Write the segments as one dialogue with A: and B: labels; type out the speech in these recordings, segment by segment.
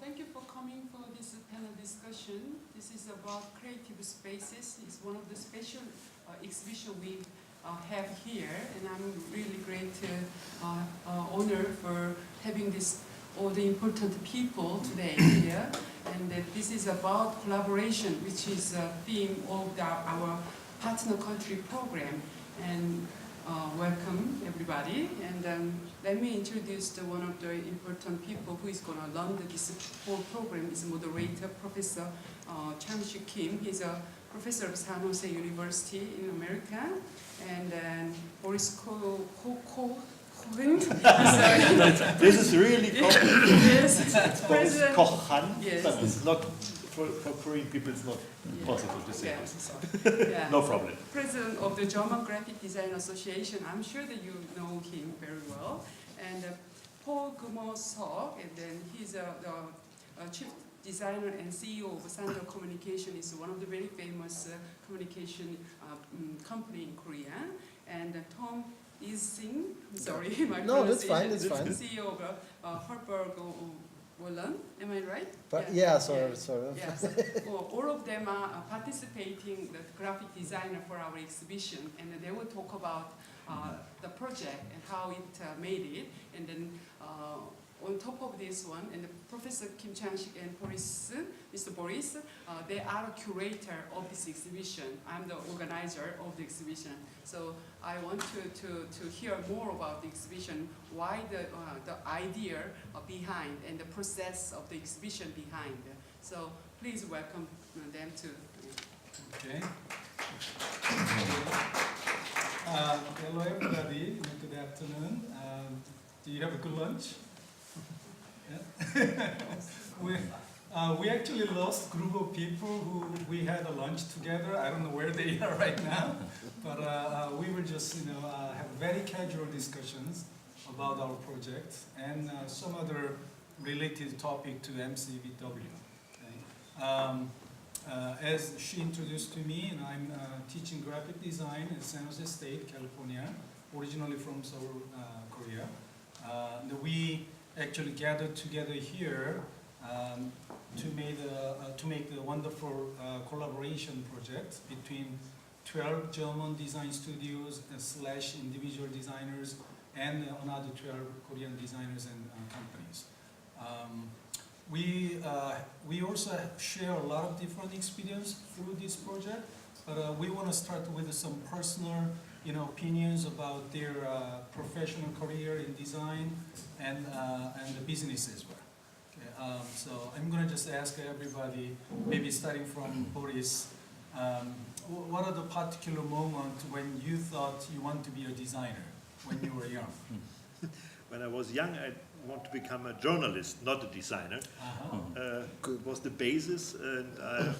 A: Thank you for coming for this panel discussion. This is about creative spaces. It's one of the special exhibition we have here, and I'm really great honor for having all the important people today here. And this is about collaboration, which is a theme of our partner country program. And welcome everybody, and let me introduce one of the important people who is going to run this whole program. Is moderator, Professor Chang-Shik Kim. He's a professor of San Jose University in America, and then Boris Cohen.
B: This is really complicated.
A: Yes,
B: It's called Kohan,
A: yes.
B: but it's not for Korean people. It's not possible to say this.
A: Yeah.
B: No problem.
A: President of the German Graphic Design Association. I'm sure that you know him very well. And Paul Gumo-seok, and then he's the chief designer and CEO of Sandal Communication. Is one of the very famous communication company in Korea. And Tom Is-sing, sorry, my
C: No, that's fine,
A: pronunciation,
C: that's fine.
A: CEO of Harburg Wollen, am I right?
C: But sort of.
A: Yes. Well, all of them are participating, the graphic designer for our exhibition, and they will talk about the project and how it made it. And then on top of this one, and Professor Kim Chang-Shik and Mr. Boris, they are a curator of this exhibition. I'm the organizer of the exhibition. So I want to hear more about the exhibition, why the idea behind and the process of the exhibition behind. So please welcome them to.
D: Okay. Hello everybody, good afternoon. Do you have a good lunch? Yeah. We actually lost a group of people who we had a lunch together. I don't know where they are right now, but we were just have very casual discussions about our project and some other related topic to MCVW. Okay. As she introduced to me, I'm teaching graphic design in San Jose State, California, originally from Seoul, Korea. We actually gathered together here to make the wonderful collaboration project between 12 German design studios / individual designers and another 12 Korean designers and companies. We also share a lot of different experience through this project, but we want to start with some personal opinions about their professional career in design and the business as well. Okay, so I'm going to just ask everybody, maybe starting from Boris, what are the particular moments when you thought you want to be a designer when you were young?
B: When I was young, I wanted to become a journalist, not a designer. It was the basis, and I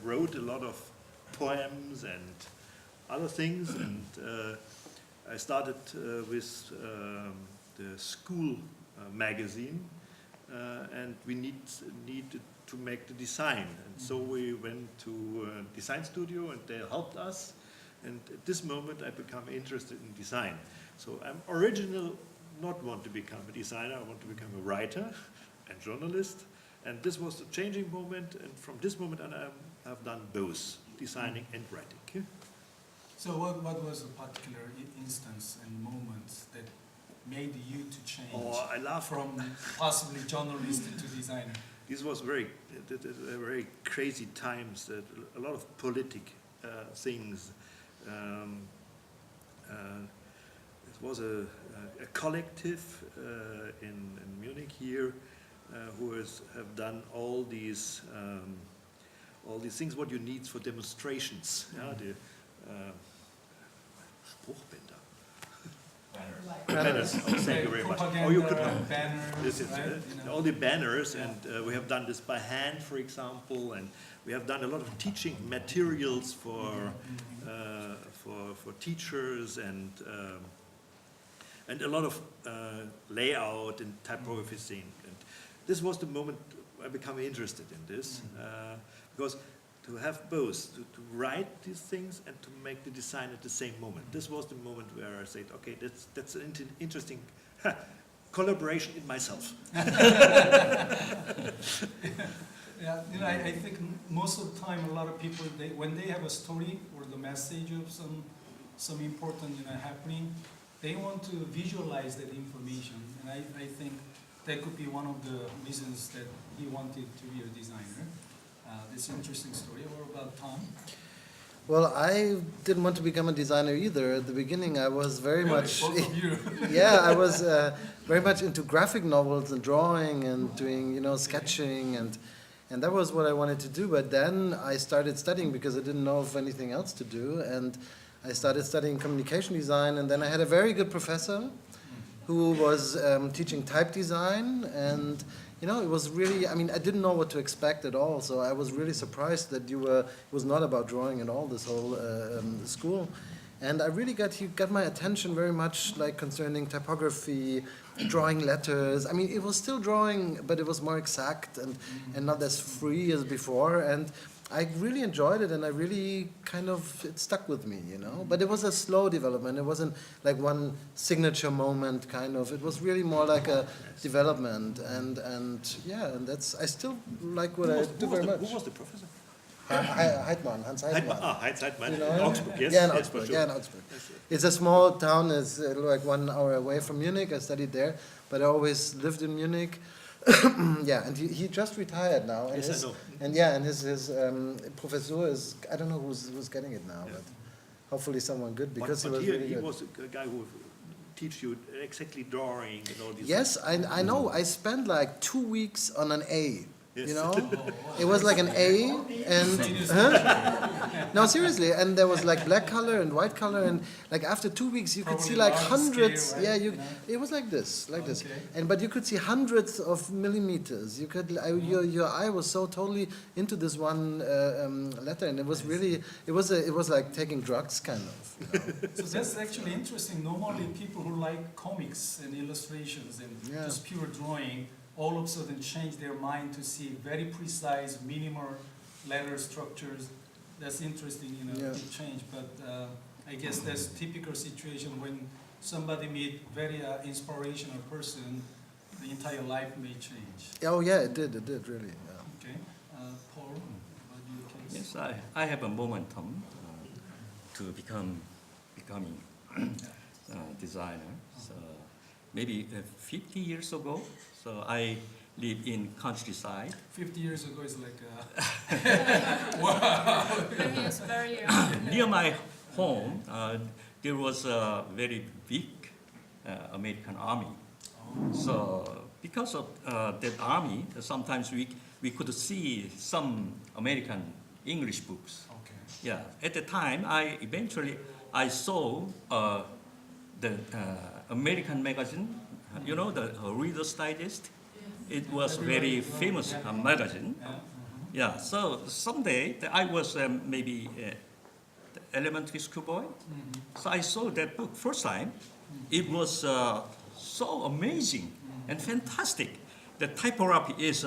B: wrote a lot of poems and other things, and I started with the school magazine, and we needed to make the design, and so we went to a design studio, and they helped us, and at this moment I became interested in design. So I'm originally not want to become a designer, I want to become a writer and journalist, and this was a changing moment, and from this moment on I have done both, designing and writing.
D: So what was a particular instance and moment that made you to change from possibly journalist to designer?
B: This was very crazy times, a lot of politic things. It was a collective in Munich here who have done all these things what you need for demonstrations. The Spruchbänder. Banners. Oh, thank you very much. Oh, you could help.
D: Banners,
B: This is
D: right?
B: all the banners, and we have done this by hand, for example, and we have done a lot of teaching materials for teachers and a lot of layout and typography thing. And this was the moment I became interested in this, because to have both, to write these things and to make the design at the same moment. This was the moment where I said, okay, that's an interesting collaboration in myself.
D: Yeah, you know, I think most of the time, a lot of people, when they have a story or the message of some important, you know, happening, they want to visualize that information, and I think that could be one of the reasons that he wanted to be a designer. This interesting story. What about Tom?
C: Well, I didn't want to become a designer either. At the beginning, I was very
D: Really?
C: much,
D: Both of you.
C: yeah, I was very much into graphic novels and drawing and doing, you know, sketching, and that was what I wanted to do. But then I started studying because I didn't know of anything else to do, and I started studying communication design, and then I had a very good professor who was teaching type design, and you know, it was really, I mean, I didn't know what to expect at all, so I was really surprised that it was not about drawing at all, this whole school. And I really he got my attention very much, like, concerning typography, drawing letters. I mean, it was still drawing, but it was more exact and not as free as before, and I really enjoyed it, and I really it stuck with me, you know. But it was a slow development. It wasn't like one signature moment, kind of. It was really more like a development, and yeah, and I still like what I do very much.
B: Who was the professor?
C: Heitmann, Hans Heitmann.
B: Heinz Heitmann,
C: You know
B: in
C: him?
B: Augsburg, yes.
C: Yeah, in
B: yes,
C: Augsburg.
B: for sure.
C: Yeah, in Augsburg. It's a small town. It's like 1 hour away from Munich. I studied there, but I always lived in Munich. Yeah, and he just retired now. And
B: Yes, I know.
C: And yeah, and his professor is, I don't know who's getting it now,
B: Yeah.
C: but hopefully someone good, because
B: But
C: he was
B: here
C: really
B: he
C: good.
B: was a guy who teach you exactly drawing and all these
C: Yes, I know. I spent like 2 weeks on an A.
B: Yes.
C: You know, it was like an A, and no, seriously, and there was like black color and white color, and like after 2 weeks you could see
D: Probably
C: like
D: large
C: hundreds.
D: scale,
C: Yeah,
D: right?
C: you.
D: Yeah.
C: It was like this,
D: Okay.
C: but you could see hundreds of millimeters. You could, your eye was so totally into this one letter, and it was really, it was like taking drugs, kind of. You know?
D: So that's actually interesting. Normally, people who like comics and illustrations and
C: Yeah.
D: just pure drawing, all of a sudden change their mind to see very precise, minimal letter structures. That's interesting, you know,
C: Yeah.
D: to change. But I guess that's typical situation when somebody meet very inspirational person, the entire life may change.
C: Oh yeah, it did really. Yeah.
D: Okay, Paul, what do you case?
E: Yes, I have a momentum to becoming designer. So maybe 50 years ago, so I live in countryside.
D: 50 years ago is like
F: He is very young.
E: Near my home, there was a very big American army. So because of that army, sometimes we could see some American English books.
D: okay.
E: Yeah, at the time, I saw the American magazine, you know, the Reader's Digest. It was very famous magazine.
D: Yeah.
E: Yeah, so someday I was maybe the elementary school boy. So I saw that book first time. It was so amazing and fantastic. The typography is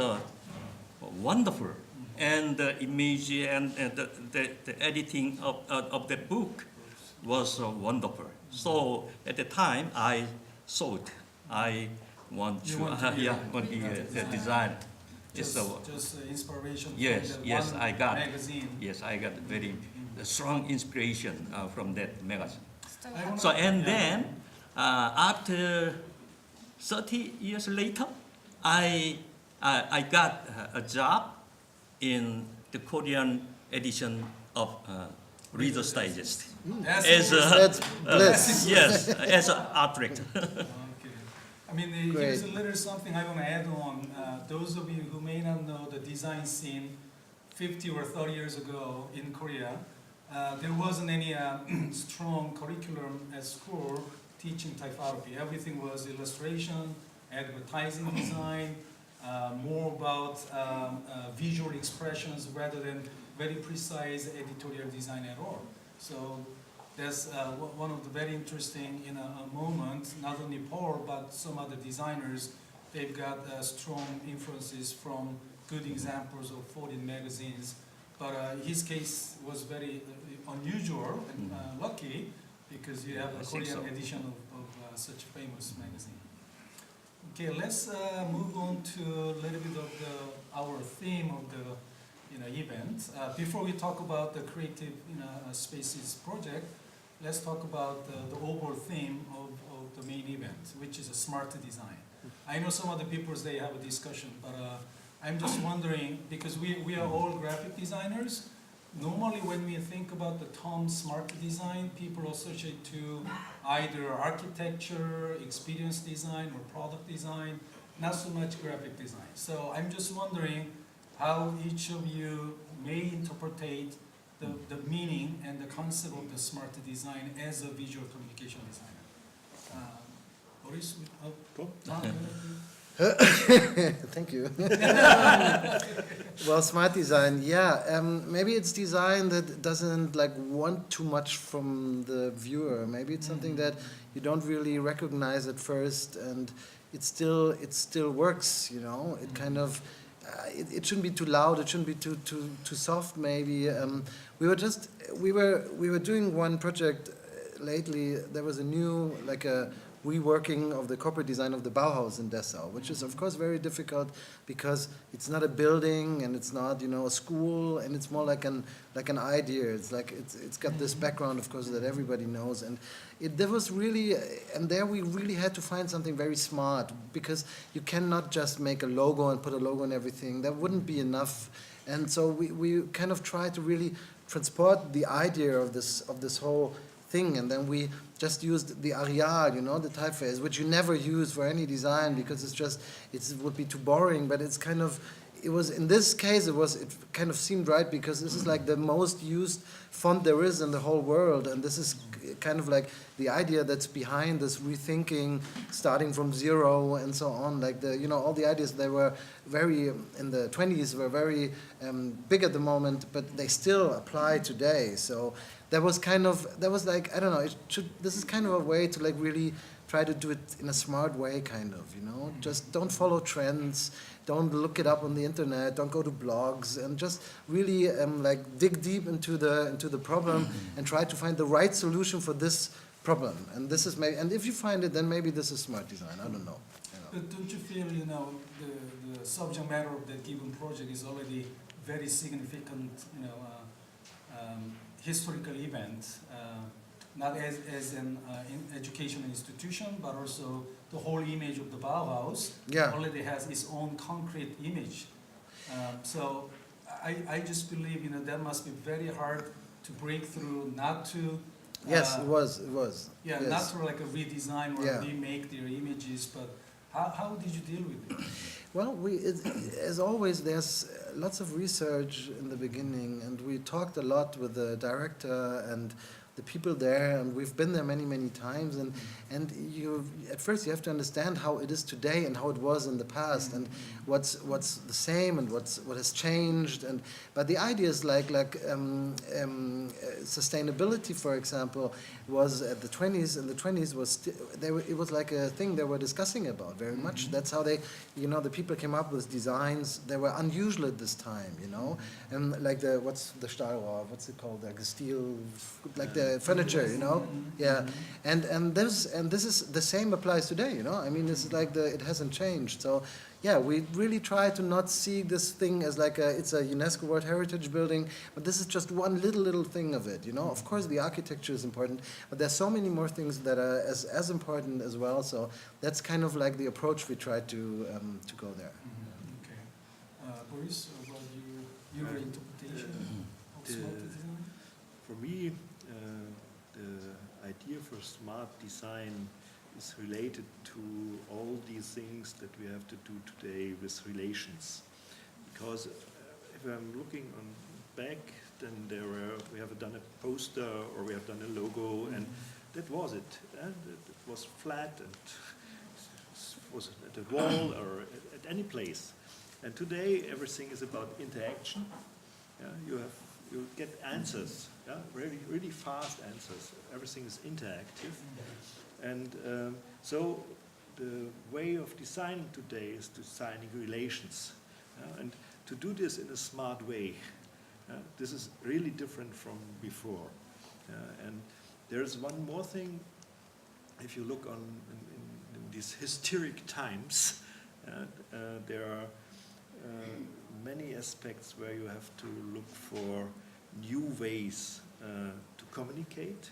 E: wonderful, and the image and the editing of the book was wonderful. So at the time I thought I want
D: You
E: to,
D: want to be a-
E: want to be a designer. It's
D: Just inspiration
E: Yes,
D: from that
E: yes,
D: one
E: I got.
D: magazine.
E: Yes, I got very strong inspiration from that magazine.
F: Still
D: I
F: have
D: wanna-
E: So and
D: Yeah.
E: then after 30 years later, I got a job in the Korean edition of Reader's Digest
D: That's
E: as
C: That's bliss.
E: yes, as an art director.
D: Okay. I mean,
C: Great.
D: here's a little something I want to add on. Those of you who may not know the design scene 50 or 30 years ago in Korea, there wasn't any strong curriculum at school teaching typography. Everything was illustration, advertising design, more about visual expressions rather than very precise editorial design at all. So that's one of the very interesting moment, not only Paul, but some other designers, they've got strong influences from good examples of foreign magazines. But his case was very unusual and lucky because you have a
E: I think
D: Korean
E: so.
D: edition of such a famous magazine. Okay, let's move on to a little bit of our theme of the event. Before we talk about the Creative Spaces project, let's talk about the overall theme of the main event, which is a smart design. I know some other people they have a discussion, but I'm just wondering, because we are all graphic designers, normally when we think about the term smart design, people associate to either architecture, experience design, or product design, not so much graphic design. So I'm just wondering how each of you may interpret the meaning and the concept of the smart design as a visual communication designer. Boris?
B: Cool.
C: Thank you. Well, smart design, yeah. Maybe it's design that doesn't like want too much from the viewer. Maybe it's something that you don't really recognize at first, and it still works. You know, it kind of. It shouldn't be too loud. It shouldn't be too soft. Maybe we were doing one project lately. There was a new reworking of the corporate design of the Bauhaus in Dessau, which is of course very difficult because it's not a building and it's not a school, and it's more like an idea. It's like it's got this background, of course, that everybody knows, and there was really, and there we really had to find something very smart, because you cannot just make a logo and put a logo and everything. That wouldn't be enough, and so we kind of tried to really transport the idea of this whole thing, and then we just used the Arial, the typeface, which you never use for any design because it would be too boring. But it's kind of, it was in this case it kind of seemed right, because this is like the most used font there is in the whole world, and this is kind of like the idea that's behind this rethinking, starting from zero and so on. Like all the ideas, they were very in the 20s were very big at the moment, but they still apply today. So that was like, I don't know, this is kind of a way to like really try to do it in a smart way, kind of, just don't follow trends, don't look it up on the internet, don't go to blogs, and just really dig deep into the problem and try to find the right solution for this problem. And this is and if you find it, then maybe this is smart design. I don't know.
D: But don't you feel the subject matter of that given project is already very significant, historical event, not as an educational institution, but also the whole image of the Bauhaus already has its own concrete image. So I just believe that must be very hard to break through, not to
C: yes, it was.
D: Yeah,
C: yes.
D: not to like a redesign or remake their images, but how did you deal with it?
C: Well, as always, there's lots of research in the beginning, and we talked a lot with the director and the people there, and we've been there many, many times, and at first you have to understand how it is today and how it was in the past, and what's the same and what has changed, but the idea is like sustainability, for example, was at the 20s. In the 20s it was like a thing they were discussing about very much. That's how they, the people came up with designs. They were unusual at this time, and like what's the Stahlrohr? What's it called? Like the steel, like the furniture, yeah, and this is the same applies today, I mean, this is like it hasn't changed. So yeah, we really try to not see this thing as like it's a UNESCO World Heritage building, but this is just one little thing of it, Of course, the architecture is important, but there's so many more things that are as important as well. So that's kind of like the approach we try to go there.
D: Okay, Boris, about your interpretation of smart design?
B: For me, the idea for smart design is related to all these things that we have to do today with relations. Because if I'm looking back, then we have done a poster or we have done a logo, and that was it. And it was flat and was at a wall or at any place. And today everything is about interaction. Yeah, you get answers, really fast answers. Everything is interactive. And so the way of designing today is designing relations. And to do this in a smart way, this is really different from before. And there's one more thing. If you look in these hysteric times, there are many aspects where you have to look for new ways to communicate.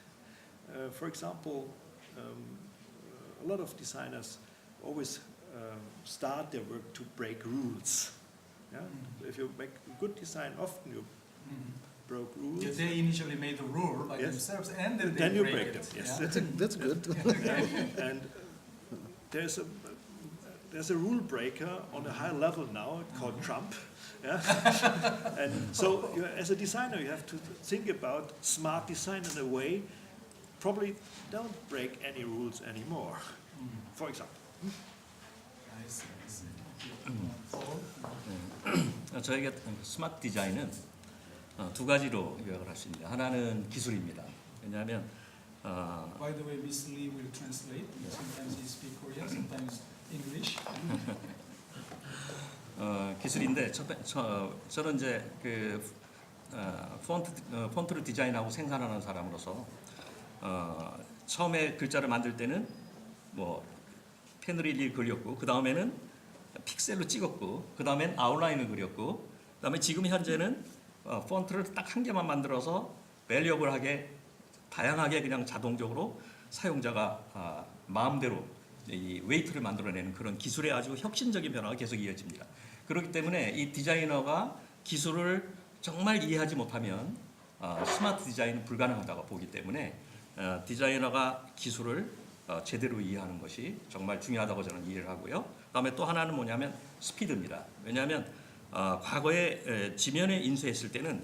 B: For example, a lot of designers always start their work to break rules. Yeah? If you make a good design, often you broke rules.
D: Yeah, they initially made the rule by
B: Yes.
D: themselves, and then they
B: Then you
D: break
B: break
D: it.
B: them, yes.
D: Yeah.
C: That's good.
B: And there's a rule breaker on a high level now called Trump. Yeah? And so as a designer you have to think about smart design in a way, probably don't break any rules anymore, for example.
D: I see, I see.
E: 저에게 스마트 디자인은 두 가지로 요약을 할 수 있습니다. 하나는 기술입니다. 왜냐하면
D: By the way, Miss Lee will translate. Sometimes he speak Korean, sometimes English.
E: 기술인데 저는 이제 그 폰트를 디자인하고 생산하는 사람으로서 처음에 글자를 만들 때는 뭐 페느릴을 그렸고 그 다음에는 픽셀로 찍었고 그 다음엔 아웃라인을 그렸고 그 다음에 지금 현재는 폰트를 딱 한 개만 만들어서 밸리어블하게 다양하게 그냥 자동적으로 사용자가 마음대로 이 웨이트를 만들어내는 그런 기술의 아주 혁신적인 변화가 계속 이어집니다. 그렇기 때문에 이 디자이너가 기술을 정말 이해하지 못하면 스마트 디자인은 불가능하다고 보기 때문에 디자이너가 기술을 제대로 이해하는 것이 정말 중요하다고 저는 이해를 하고요. 그다음에 또 하나는 뭐냐면 스피드입니다. 왜냐하면 과거에 지면에 인쇄했을 때는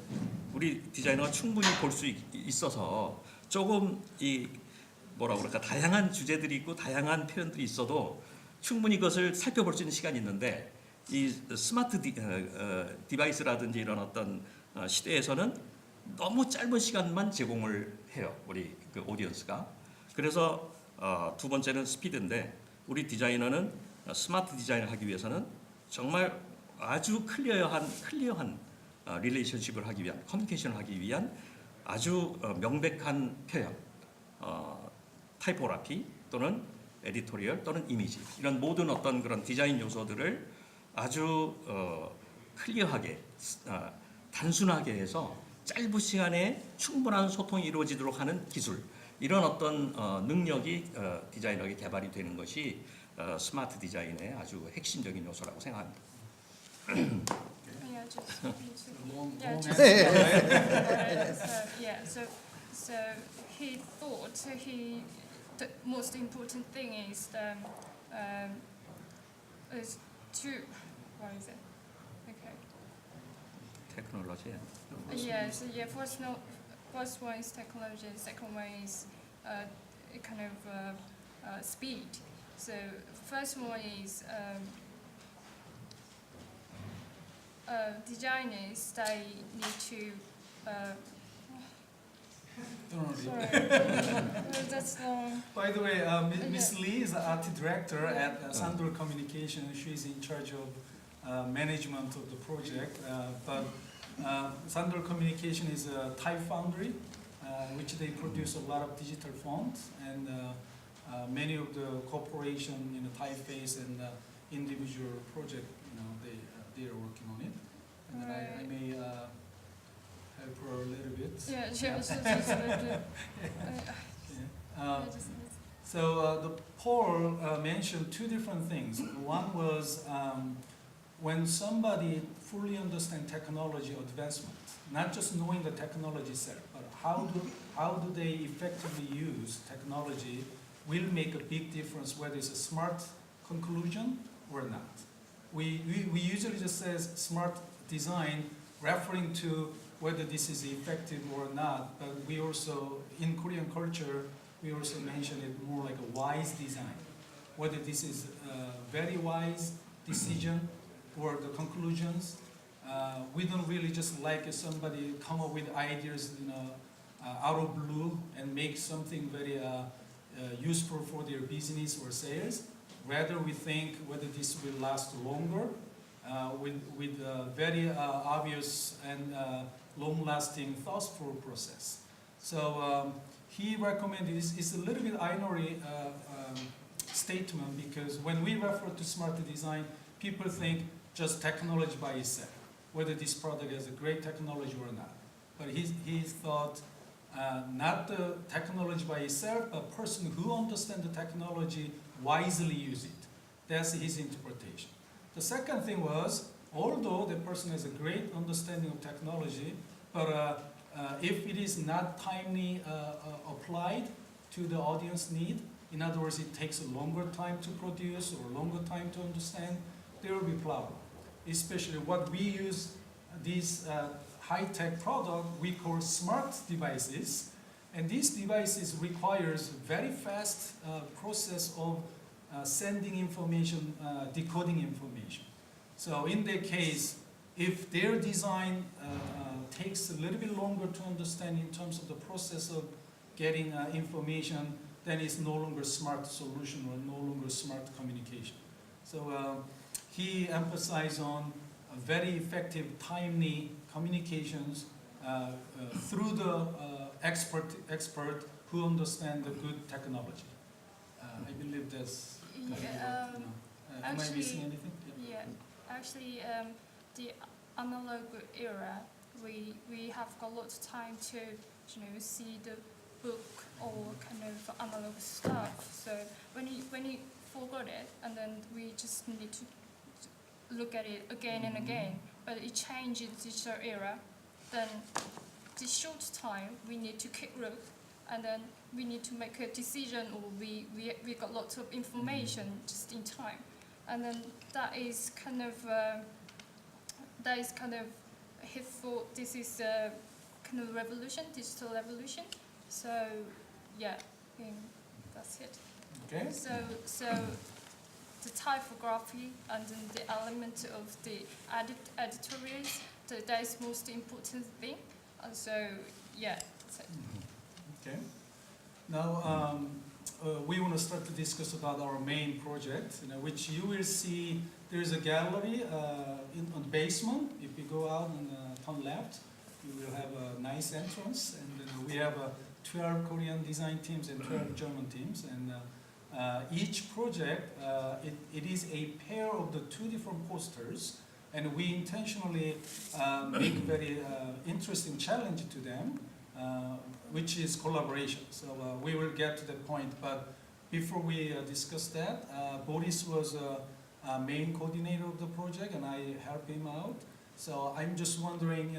E: 우리 디자이너가 충분히 볼 수 있어서 조금 이 뭐라고 그럴까 다양한 주제들이 있고 다양한 표현들이 있어도 충분히 그것을 살펴볼 수 있는 시간이 있는데 이 스마트 디바이스라든지 이런 어떤 시대에서는 너무 짧은 시간만 제공을 해요. 우리 그 오디언스가. 그래서 두 번째는 스피드인데 우리 디자이너는 스마트 디자인을 하기 위해서는 정말 아주 클리어한 릴레이션십을 하기 위한 커뮤니케이션을 하기 위한 아주 명백한 표현, 타이포그래피 또는 에디토리얼 또는 이미지 이런 모든 어떤 그런 디자인 요소들을 아주 클리어하게 단순하게 해서 짧은 시간에 충분한 소통이 이루어지도록 하는 기술 이런 어떤 능력이 디자이너에게 개발이 되는 것이 스마트 디자인의 아주 핵심적인 요소라고 생각합니다.
F: Yeah, just,
D: Long,
F: yeah,
D: long
F: just,
D: answer.
F: so he thought the most important thing is to, what is it? Okay.
E: 테크놀로지.
F: Yes, yeah. First one is technology. Second one is kind of speed. So first one is designers. They need to.
D: Don't worry.
F: Sorry, that's long.
D: By the way, Miss Lee is the art director at Sandor Communication. She's in charge of management of the project. But Sandor Communication is a type foundry, which they produce a lot of digital fonts, and many of the corporation, typeface and individual project, they are working on it. And then I may help her a little bit.
F: Yeah, just a little bit.
D: Yeah. So the Paul mentioned two different things. One was when somebody fully understands technology advancement, not just knowing the technology itself, but how do they effectively use technology will make a big difference whether it's a smart conclusion or not. We usually just say smart design referring to whether this is effective or not, but we also, in Korean culture, we also mention it more like a wise design. Whether this is a very wise decision or the conclusions. We don't really just like somebody come up with ideas, out of blue and make something very useful for their business or sales. Rather, we think whether this will last longer with a very obvious and long-lasting, thoughtful process. So he recommended, it's a little bit binary statement because when we refer to smart design, people think just technology by itself, whether this product has a great technology or not. But he thought not the technology by itself, but person who understands the technology wisely use it. That's his interpretation. The second thing was, although the person has a great understanding of technology, but if it is not timely applied to the audience need, in other words, it takes a longer time to produce or longer time to understand, there will be problem. Especially what we use, these high-tech product we call smart devices, and these devices requires very fast process of sending information, decoding information. So in their case, if their design takes a little bit longer to understand in terms of the process of getting information, then it's no longer smart solution or no longer smart communication. So he emphasized on a very effective, timely communications through the expert who understand the good technology. I believe that's.
F: Yeah,
D: am I missing anything?
F: yeah, actually, the analog era, we have got a lot of time to, see the book or kind of analog stuff. So when you forgot it, and then we just need to look at it again and again, but it changes digital era, then this short time we need to kick rope, and then we need to make a decision, or we got lots of information just in time, and then that is kind of he thought this is a kind of revolution, digital revolution. So yeah, I think that's it.
D: Okay.
F: So the typography and then the element of the editorials, that is most important thing. And so yeah, that's it.
D: Okay. Now we want to start to discuss about our main project, which you will see. There is a gallery on the basement. If you go out and turn left, you will have a nice entrance, and we have 12 Korean design teams and 12 German teams, and each project it is a pair of the two different posters, and we intentionally make very interesting challenge to them, which is collaboration. So we will get to that point, but before we discuss that, Boris was a main coordinator of the project, and I helped him out. So I'm just wondering,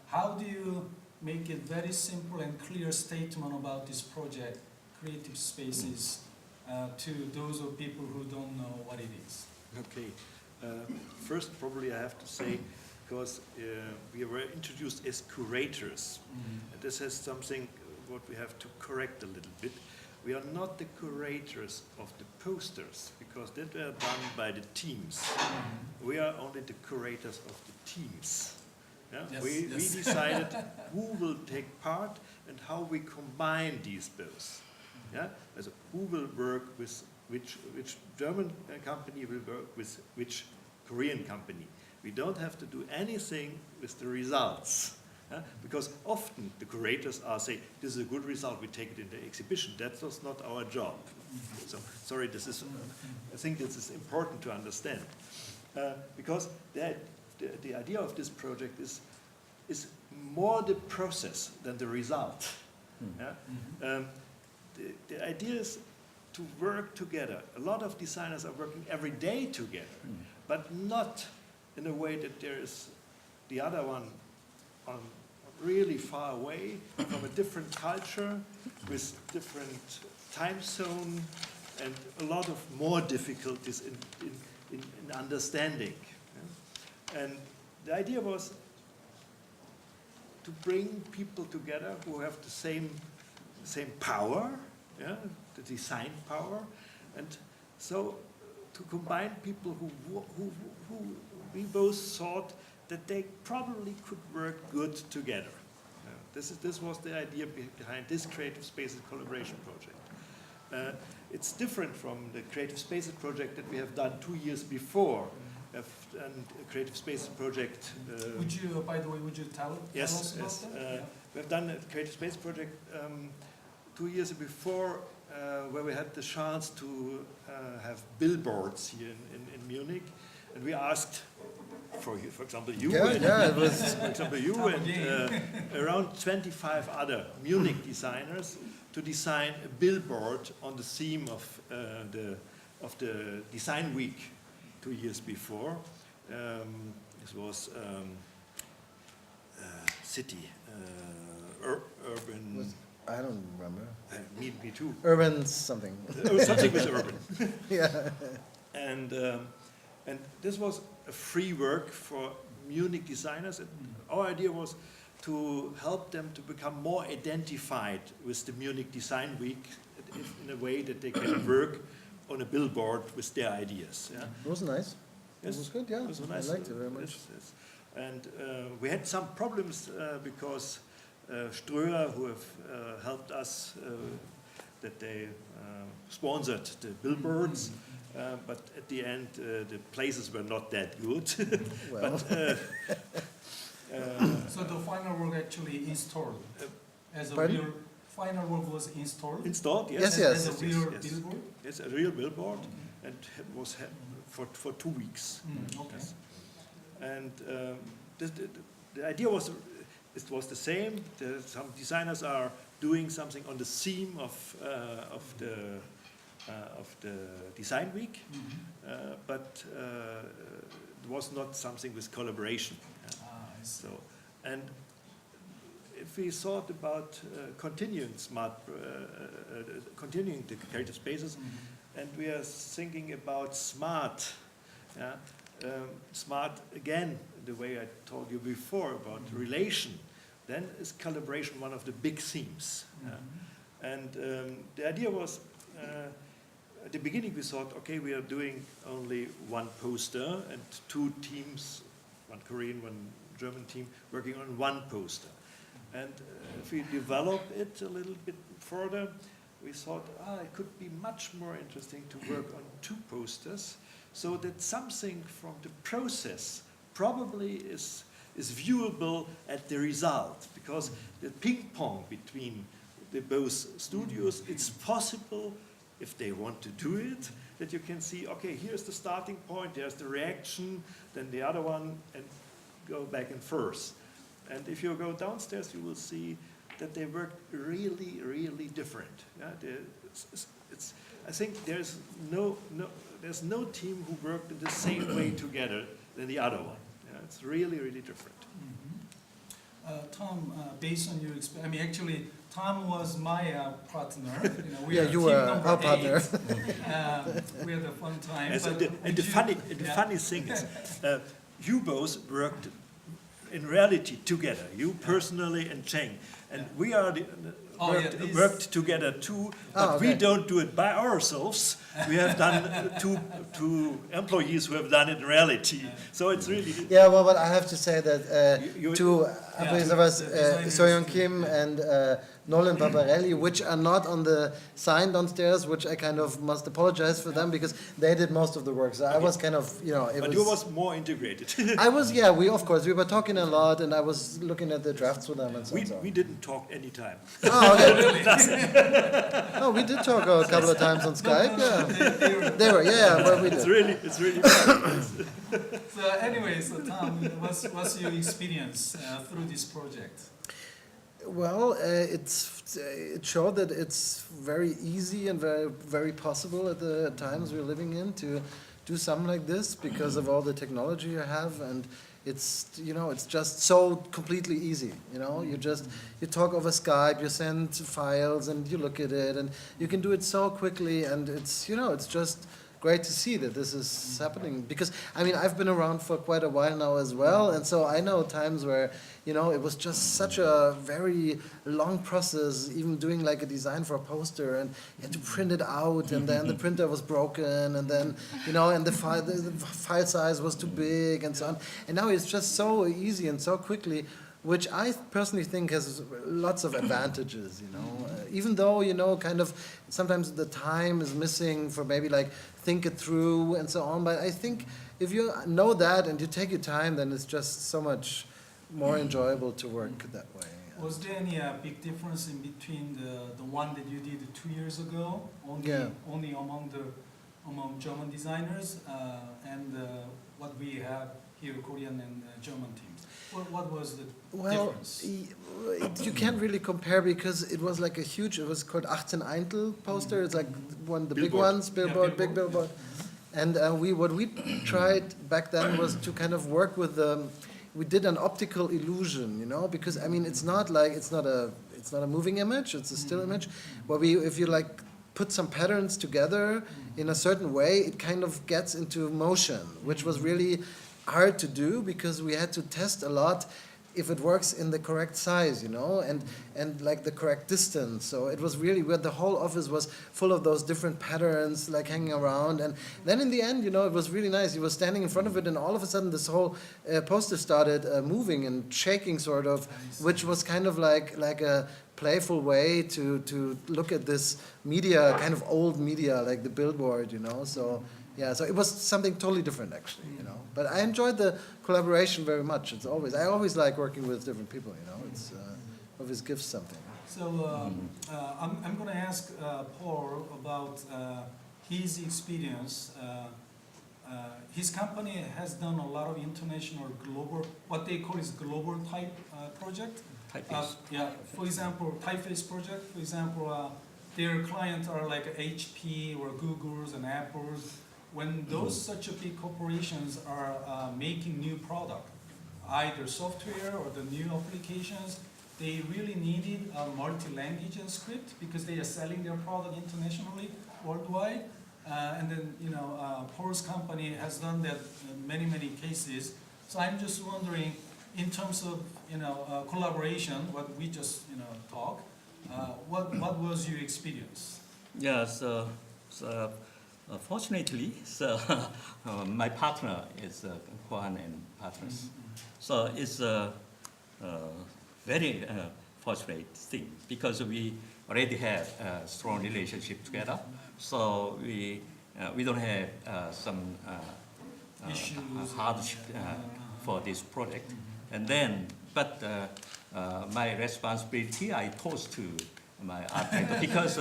D: how do you make it very simple and clear statement about this project, Creative Spaces, to those of people who don't know what it is?
B: Okay. First, probably I have to say, because we were introduced as curators, and this is something what we have to correct a little bit. We are not the curators of the posters, because that were done by the teams. We are only the curators of the teams. Yeah?
D: Yes,
B: We
D: yes.
B: decided who will take part and how we combine these both. Yeah? Also, who will work with which German company will work with which Korean company. We don't have to do anything with the results. Because often the curators are saying, this is a good result, we take it in the exhibition. That was not our job. So, sorry, I think this is important to understand. Because the idea of this project is more the process than the result. Yeah? The idea is to work together. A lot of designers are working every day together, but not in a way that there is the other one on really far away from a different culture with different time zone and a lot of more difficulties in understanding. Yeah? And the idea was to bring people together who have the same power, yeah, the design power, and so to combine people who we both thought that they probably could work good together. This was the idea behind this Creative Spaces collaboration project. It's different from the Creative Spaces project that we have done 2 years before, and a Creative Spaces project.
D: Would you, by the way, tell us about that?
B: We have done a Creative Spaces project 2 years before where we had the chance to have billboards here in Munich, and we asked for example, you,
C: Yeah,
B: and,
C: yeah, it was.
B: for example, you and around 25 other Munich designers to design a billboard on the theme of the Design Week 2 years before. This was city, urban.
C: I don't remember.
B: Me too.
C: Urban something.
B: Something with urban.
C: Yeah.
B: And this was a free work for Munich designers. And our idea was to help them to become more identified with the Munich Design Week in a way that they can work on a billboard with their ideas. Yeah?
C: It was nice.
B: Yes,
C: It was good, yeah.
B: it was a nice,
C: I liked it very much.
B: yes, yes. And we had some problems because Ströer, who have helped us, that they sponsored the billboards, but at the end the places were not that good.
C: Well.
D: So the final work actually installed as a
C: Pardon?
D: real final work was installed
B: Installed, yes.
C: Yes, yes.
D: as a real
B: yes.
D: billboard.
B: Yes, a real billboard, and it was for 2 weeks.
D: Okay.
B: Yes. And the idea was, it was the same. Some designers are doing something on the theme of the Design Week, but it was not something with collaboration.
D: I see.
B: So, and if we thought about continuing continuing the creative spaces, and we are thinking about smart, yeah, smart again, the way I told you before about relation, then is collaboration one of the big themes. Yeah? And the idea was, at the beginning we thought, okay, we are doing only one poster and 2 teams, one Korean, one German team, working on one poster. And if we develop it a little bit further, we thought, it could be much more interesting to work on 2 posters, so that something from the process probably is viewable at the result, because the ping pong between the both studios, it's possible, if they want to do it, that you can see, okay, here's the starting point, there's the reaction, then the other one, and go back and forth. And if you go downstairs, you will see that they work really, really different. Yeah? I think there's no team who worked in the same way together than the other one. Yeah? It's really, really different.
D: Tom, based on your experience, I mean, actually, Tom was my partner. We
C: Yeah,
D: are
C: you
D: team
C: were
D: number
C: our partner.
D: 8. We had a fun time.
B: Yes,
D: but
B: and the
D: yeah.
B: funny thing is, you both worked in reality together, you personally and Cheng. And we are worked together too, but we don't do it by ourselves. We have done two employees who have done it in reality. So it's really...
C: Yeah, well, but I have to say that
B: You-
C: two
D: Yeah,
C: Abrizavas,
D: the designers.
C: Soyeon Kim and Nolan Barbarelli, which are not on the sign downstairs, which I kind of must apologize for them because they did most of the work. So I was kind of, it
B: But
C: was...
B: you was more integrated.
C: I was, yeah, we were talking a lot, and I was looking at the drafts with them and so on.
B: We didn't talk any time.
C: Oh, okay. Oh, we did talk a couple of times on Skype, yeah. They were, yeah, well, we
B: It's
C: did.
B: really fun.
D: So anyway, so Tom, what's your experience through this project?
C: Well, it showed that it's very easy and very, very possible at the times we're living in to do something like this because of all the technology you have, and it's it's just so completely easy. You talk over Skype, you send files, and you look at it, and you can do it so quickly, and it's just great to see that this is happening, because I've been around for quite a while now as well, and so I know times where it was just such a very long process, even doing like a design for a poster, and you had to print it out, and then the printer was broken, and then and the file size was too big, and so on. And now it's just so easy and so quickly, which I personally think has lots of advantages, even though, kind of sometimes the time is missing for maybe like think it through and so on. But I think if you know that and you take your time, then it's just so much more enjoyable to work that way.
D: Was there any big difference in between the one that you did 2 years ago, only
C: Yeah.
D: only among German designers, and what we have here, Korean and German teams? What was the
C: Well,
D: difference?
C: you can't really compare because it was like a huge, it was called 18 Eintel poster. It's like one of the big
B: Billboard.
C: ones, billboard, big billboard. And what we tried back then was to kind of work with we did an optical illusion, you know, because I mean it's not a moving image, it's a still image. But if you like put some patterns together in a certain way, it kind of gets into motion, which was really hard to do because we had to test a lot if it works in the correct size, you know, and like the correct distance. So it was really where the whole office was full of those different patterns like hanging around. And then in the end, you know, it was really nice. You were standing in front of it and all of a sudden this whole poster started moving and shaking sort of, which was kind of like a playful way to look at this media, kind of old media, like the billboard, you know. So yeah, so it was something totally different actually, you know. But I enjoyed the collaboration very much. I always like working with different people, you know. It's always gives something.
D: So I'm going to ask Paul about his experience. His company has done a lot of international, global, what they call is global type project.
E: Typeface.
D: Yeah, for example, Typeface project. For example, their clients are like HP or Google's and Apple's. When those such a big corporations are making new product, either software or the new applications, they really needed a multi-language and script because they are selling their product internationally, worldwide. And then, you know, Paul's company has done that in many, many cases. So I'm just wondering, in terms of, you know, collaboration, what we just, you know, talked, what was your experience?
E: Yeah, so fortunately, my partner is Kwan and Partners. So it's a very fortunate thing because we already have a strong relationship together. So we don't have some
D: Issues.
E: hardship for this project. And then, but my responsibility I toss to my art director because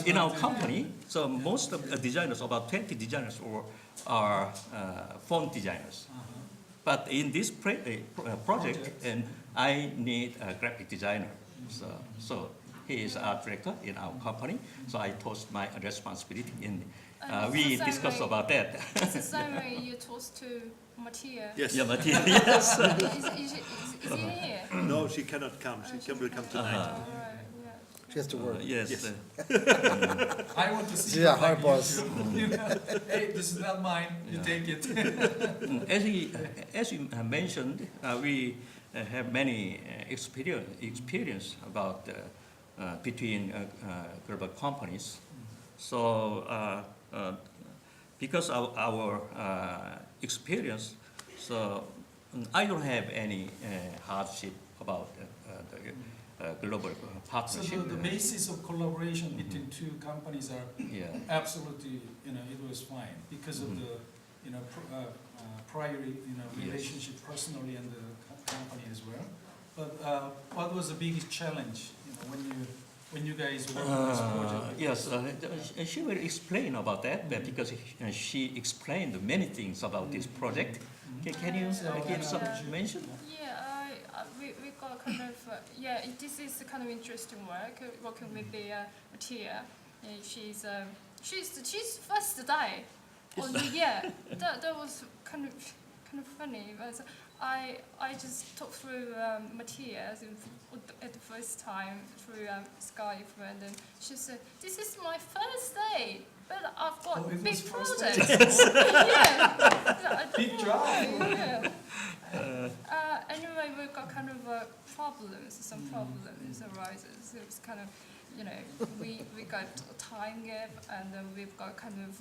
E: in our company, so most of the designers, about 20 designers are font designers. But in this project, and I need a graphic designer. So he is art director in our company. So I tossed my responsibility in. We discussed about that.
F: It's the same way you toast to Mattia.
B: Yes.
E: Yeah, but yes.
F: Is he here?
B: No, she cannot come. She will come tonight.
F: Oh, right, yeah.
C: She has to work.
E: Yes.
B: Yes.
D: I want to see
C: Yeah,
D: it
C: hard
D: like
C: boss.
D: you know, hey, this is not mine, you take it.
E: As you mentioned, we have many experience about between global companies. So because of our experience, so I don't have any hardship about the global
D: So
E: partnership.
D: the basis of collaboration between two companies are
E: Yeah.
D: absolutely, you know, it was fine because of the, you know, prior, you know,
E: Yes.
D: relationship personally and the company as well. But what was the biggest challenge, you know, when you guys worked on this project?
E: Yes, she will explain about that because she explained many things about this project. Can you give some mention?
F: Yeah, we got kind of, this is kind of interesting work, working with the Mattia. She's first day. That was kind of funny. But I just talked through Mattia at the first time through Skype, and then she said, "This is my first day, but I've got
D: Oh, it
F: big
D: was first
F: projects."
D: day?
F: Yeah.
D: Big job.
F: Yeah. Anyway, we've got kind of some problems arises. It was kind of, you know, we got a time gap, and then we've got kind of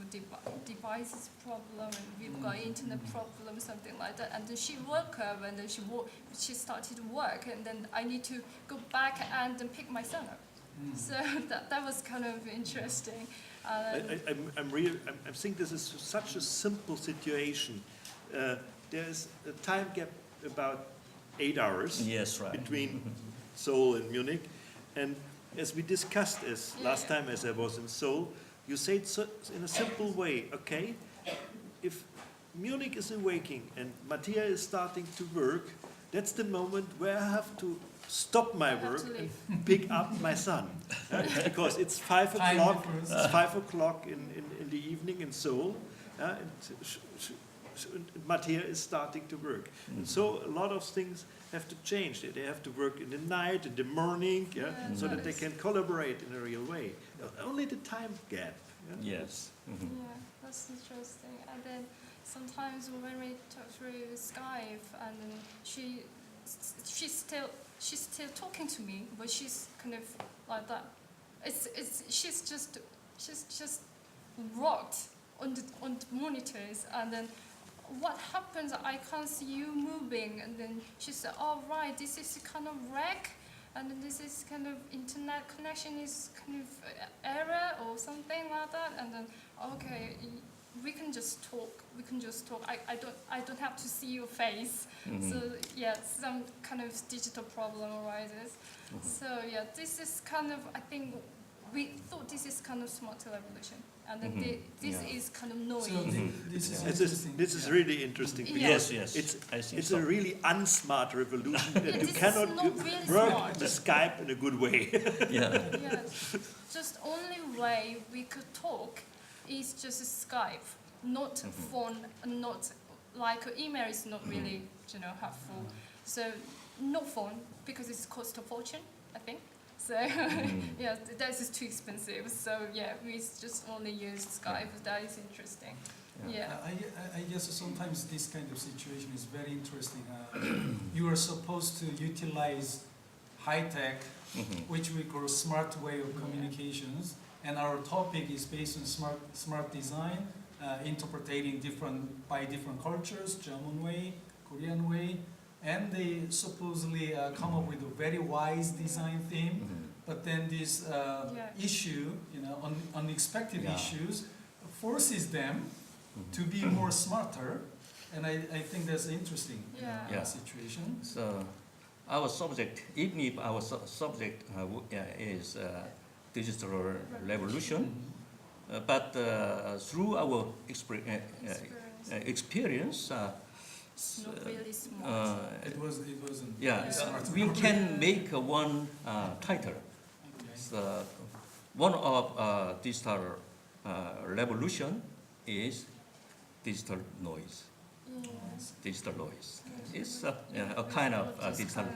F: devices problem, and we've got internet problem, something like that. And then she woke up, and then she started to work, and then I need to go back and then pick my son up. So that was kind of interesting.
B: I think this is such a simple situation. There is a time gap about 8 hours
E: Yes, right.
B: between Seoul and Munich. And as we discussed last
F: Yeah.
B: time as I was in Seoul, you say it in a simple way, okay? If Munich is awaking and Mattia is starting to work, that's the moment where I have to stop my
F: have
B: work
F: to
B: and
F: leave.
B: pick up my son. Because it's 5
D: Time
B: o'clock,
D: difference.
B: it's 5 o'clock in the evening in Seoul, and Mattia is starting to work. And so a lot of things have to change. They have to work in the night, in the morning, so that they can collaborate in a real way. Only the time gap.
E: Yes. Mhm.
F: Yeah, that's interesting. And then sometimes when we talk through Skype, and then she's still talking to me, but she's kind of like that. She's just rocked on the monitors, and then what happens? I can't see you moving, and then she said, "Oh right, this is kind of wreck." And then this is kind of internet connection is kind of error or something like that. And then okay, we can just talk. We can just talk. I don't have to see your face.
E: Mhm.
F: So yeah, some kind of digital problem arises. So yeah, this is kind of, I think we thought this is kind of smart revolution, and then this
E: Yeah.
F: is kind of noise.
D: So this is interesting.
B: This is
D: Yeah.
B: really interesting
F: Yeah.
B: because
E: Yes, yes. I think
B: it's
E: so.
B: a really unsmart revolution that
F: Yeah,
B: you
F: this is
B: cannot
F: not really
B: work
F: smart.
B: the Skype in a good way.
E: Yeah.
F: Yeah, just only way we could talk is just Skype, not phone, not like email is not really helpful. So no phone because it's cost a fortune, I think. So yeah, that is too expensive. So yeah, we just only use Skype. That is interesting. Yeah.
D: I guess sometimes this kind of situation is very interesting. You are supposed to utilize high tech, which we call smart way of communications, and our topic is based on smart design, interpreting by different cultures, German way, Korean way, and they supposedly come up with a very wise design theme. But then this issue, unexpected
E: Yeah.
D: issues, forces them to be more smarter, and I think that's interesting
F: Yeah.
E: Yeah.
D: situation.
E: So our subject, even if our subject is digital revolution, but through our experience,
F: It's not really smart.
D: It wasn't
E: yeah,
D: smart.
E: we can make one title.
D: Okay.
E: So one of digital revolution is digital noise.
F: Yes.
E: Digital noise. It's a kind of digital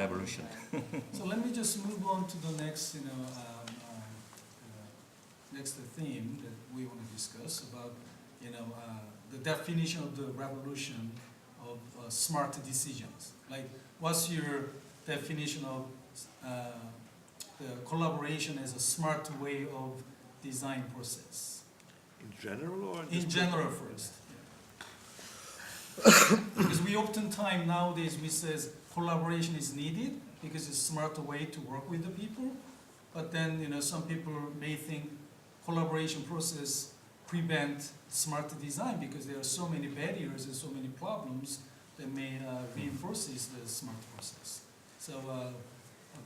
E: revolution.
D: So let me just move on to the next, next theme that we want to discuss about, the definition of the revolution of smart decisions. Like, what's your definition of the collaboration as a smart way of design process?
B: In general or
D: In general first. Because we oftentimes nowadays we says collaboration is needed because it's a smarter way to work with the people. But then some people may think collaboration process prevent smart design because there are so many barriers and so many problems that may reinforce the smart process. So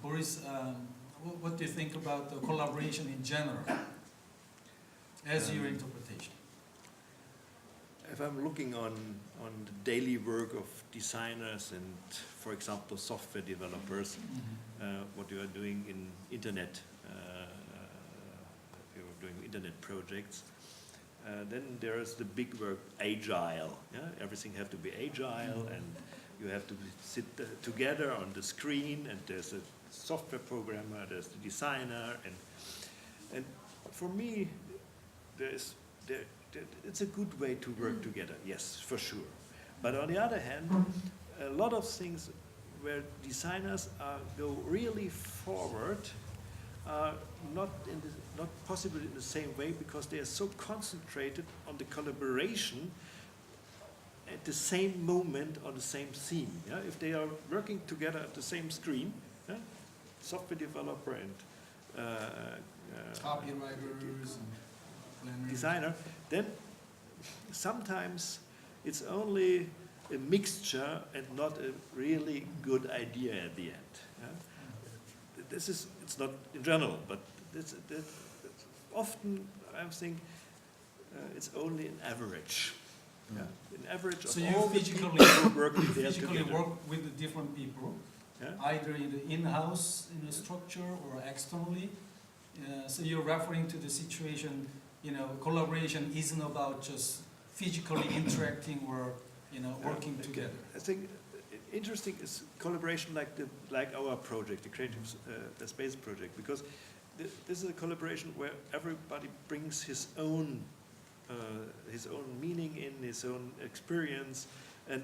D: Boris, what do you think about the collaboration in general as your interpretation?
B: If I'm looking on the daily work of designers and, for example, software developers, what you are doing in internet, you're doing internet projects, then there is the big word agile. Yeah? Everything has to be agile, and you have to sit together on the screen, and there's a software programmer, there's the designer, and for me, it's a good way to work together, yes, for sure. But on the other hand, a lot of things where designers go really forward are not possible in the same way because they are so concentrated on the collaboration at the same moment on the same theme. Yeah? If they are working together at the same screen, software developer and
D: Copywriters and planners.
B: designer, then sometimes it's only a mixture and not a really good idea at the end. Yeah? this is, it's not in general, but this often I think it's only an average. Yeah. An average of
D: So
B: all
D: you
B: the
D: physically,
B: people working
D: you
B: there
D: physically
B: together.
D: work with the different people,
B: Yeah?
D: either in the in-house in a structure or externally. So you're referring to the situation, collaboration isn't about just physically interacting or, working
B: Okay.
D: together.
B: I think interesting is collaboration like our project, the Creative Space project, because this is a collaboration where everybody brings his own meaning in, his own experience, and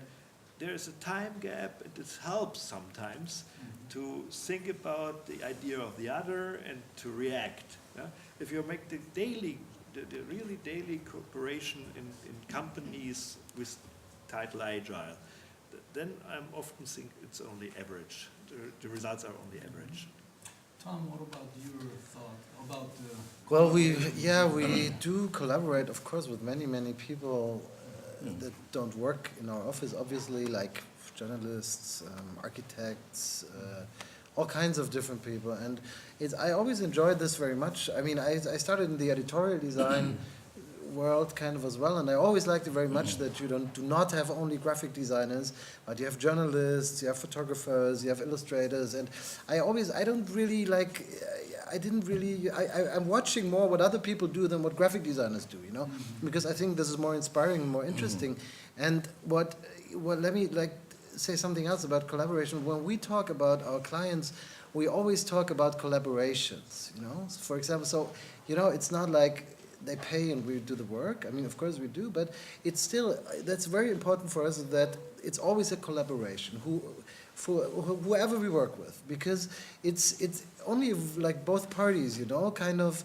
B: there is a time gap, and it helps sometimes to think about the idea of the other and to react. Yeah? If you make the really daily cooperation in companies with title agile, then I often think it's only average. The results are only average.
D: Tom, what about your thought about the...
C: Well, we do collaborate, of course, with many people that don't work in our office, obviously, like journalists, architects, all kinds of different people. And I always enjoyed this very much. I mean, I started in the editorial design world kind of as well, and I always liked it very much that you do not have only graphic designers, but you have journalists, you have photographers, you have illustrators, and I'm watching more what other people do than what graphic designers do, because I think this is more inspiring and more interesting. And let me say something else about collaboration. When we talk about our clients, we always talk about collaborations, For example, so, it's not like they pay and we do the work. I mean, of course we do, but it's still, that's very important for us that it's always a collaboration, whoever we work with, because it's only like both parties, kind of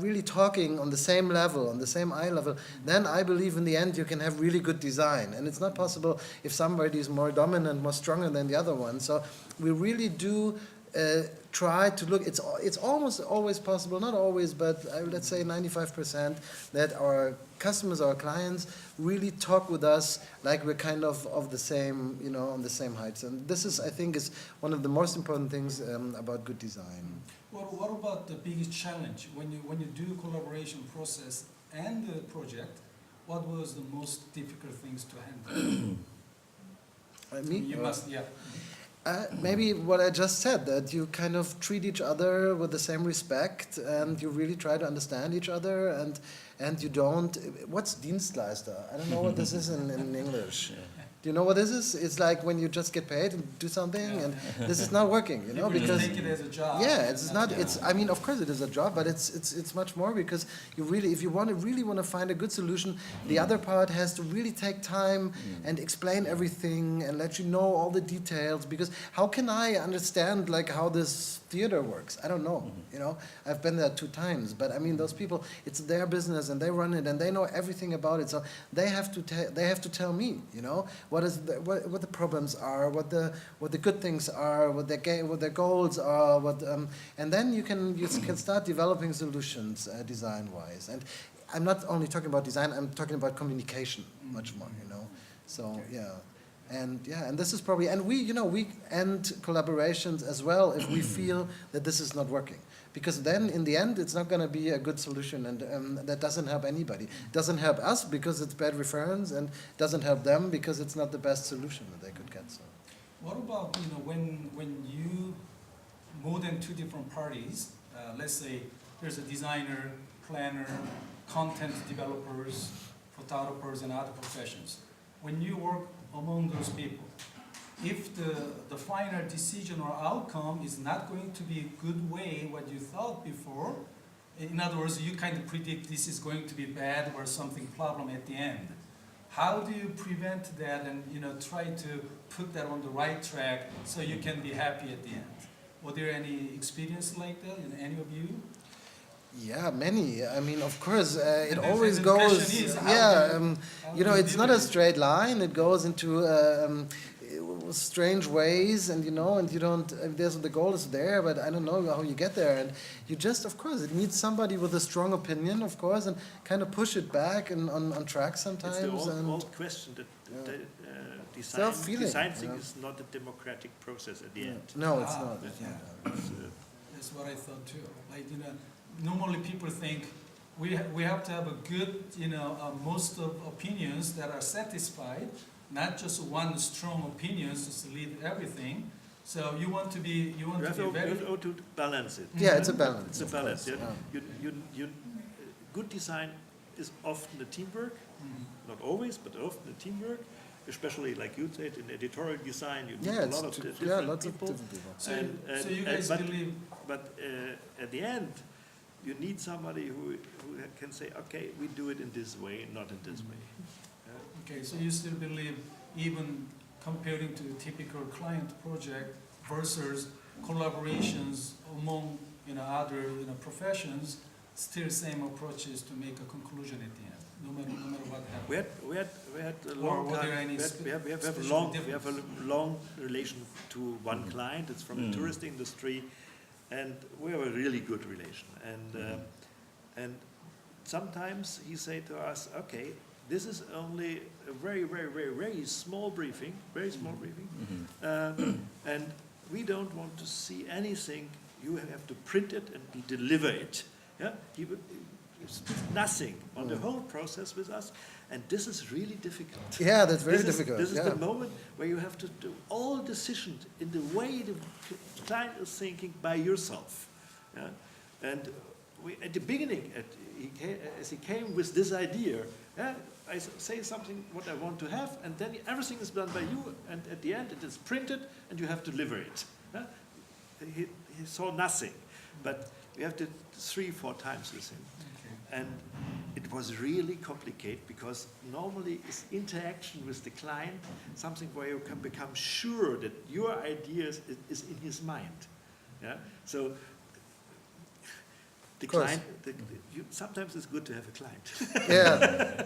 C: really talking on the same level, on the same eye level, then I believe in the end you can have really good design. And it's not possible if somebody is more dominant, more stronger than the other one. So we really do try to look, it's almost always possible, not always, but let's say 95%, that our customers, our clients, really talk with us like we're kind of the same, on the same heights. And this is, I think, is one of the most important things about good design.
D: What about the biggest challenge when you do collaboration process and the project? What was the most difficult things to handle? You must, yeah.
C: Maybe what I just said, that you kind of treat each other with the same respect, and you really try to understand each other, and you don't. What's Dienstleister? I don't know what this is in English. Do you know what this is? It's like when you just get paid and do something, and this is not working,
D: People
C: because
D: take it as a job.
C: yeah, it's not. It's. I mean, of course, it is a job, but it's much more, because you really, if you really want to find a good solution, the other part has to really take time and explain everything and let you know all the details. Because how can I understand how this theater works? I don't know. I've been there 2 times, but I mean, those people, it's their business and they run it and they know everything about it. So they have to tell me, what the problems are, what the good things are, what their goals are, and then you can start developing solutions design wise. And I'm not only talking about design, I'm talking about communication much more, So yeah. And this is probably, and we end collaborations as well if we feel that this is not working. Because then in the end, it's not going to be a good solution, and that doesn't help anybody. It doesn't help us because it's bad reference, and doesn't help them because it's not the best solution that they could get. So.
D: What about, when you, more than 2 different parties, let's say there's a designer, planner, content developers, photographers, and other professions. When you work among those people, if the final decision or outcome is not going to be a good way what you thought before, in other words, you kind of predict this is going to be bad or something problem at the end. How do you prevent that and try to put that on the right track so you can be happy at the end? Were there any experience like that in any of you?
C: Yeah, many. I mean, of course, it
D: And
C: always
D: the
C: goes.
D: question is,
C: It's not a straight line. It goes into strange ways, and and you don't. The goal is there, but I don't know how you get there. And you just, of course, it needs somebody with a strong opinion, of course, and kind of push it back and on track sometimes.
B: It's the
C: and
B: old question that
C: Self-feeling,
B: design thing is not a democratic process at the end.
C: no, it's not.
B: It's
D: That's what I thought too. Like, you know, normally people think we have to have a good, you know, most of opinions that are satisfied, not just one strong opinion to lead everything. So you want to be very.
B: You have to balance it.
C: Yeah, it's a balance.
B: It's a
C: of
B: balance.
C: course.
B: Yeah. Good design is often a teamwork,
D: Mhm.
B: not always, but often a teamwork. Especially, like you said, in editorial design, you need
C: Yeah,
B: a
C: it's
B: lot of
C: yeah,
B: different
C: lots
B: people.
C: of different people.
D: So you guys believe.
B: But at the end, you need somebody who can say, okay, we do it in this way, not in this way.
D: Okay, so you still believe, even comparing to typical client project versus collaborations among, you know, other, you know, professions, still same approaches to make a conclusion at the end, no matter what happens.
B: We had a
D: Or
B: long
D: were there
B: time.
D: any
B: We have a
D: special
B: long relation to one client. It's from the tourist industry, and we have a really good relation. And sometimes he say to us, okay, this is only a very small briefing, and we don't want to see anything. You have to print it and deliver it. Yeah, it's nothing on the whole process with us, and this is really difficult.
C: Yeah, that's very difficult.
B: This is
C: yeah.
B: the moment where you have to do all decisions in the way the client is thinking by yourself. Yeah? And at the beginning, as he came with this idea, yeah, I say something what I want to have, and then everything is done by you, and at the end it is printed, and you have to deliver it. Yeah? He saw nothing, but we have to 3-4 times with him. And it was really complicated because normally it's interaction with the client, something where you can become sure that your ideas is in his mind. Yeah. So the client, sometimes it's good to have a client.
C: Yeah.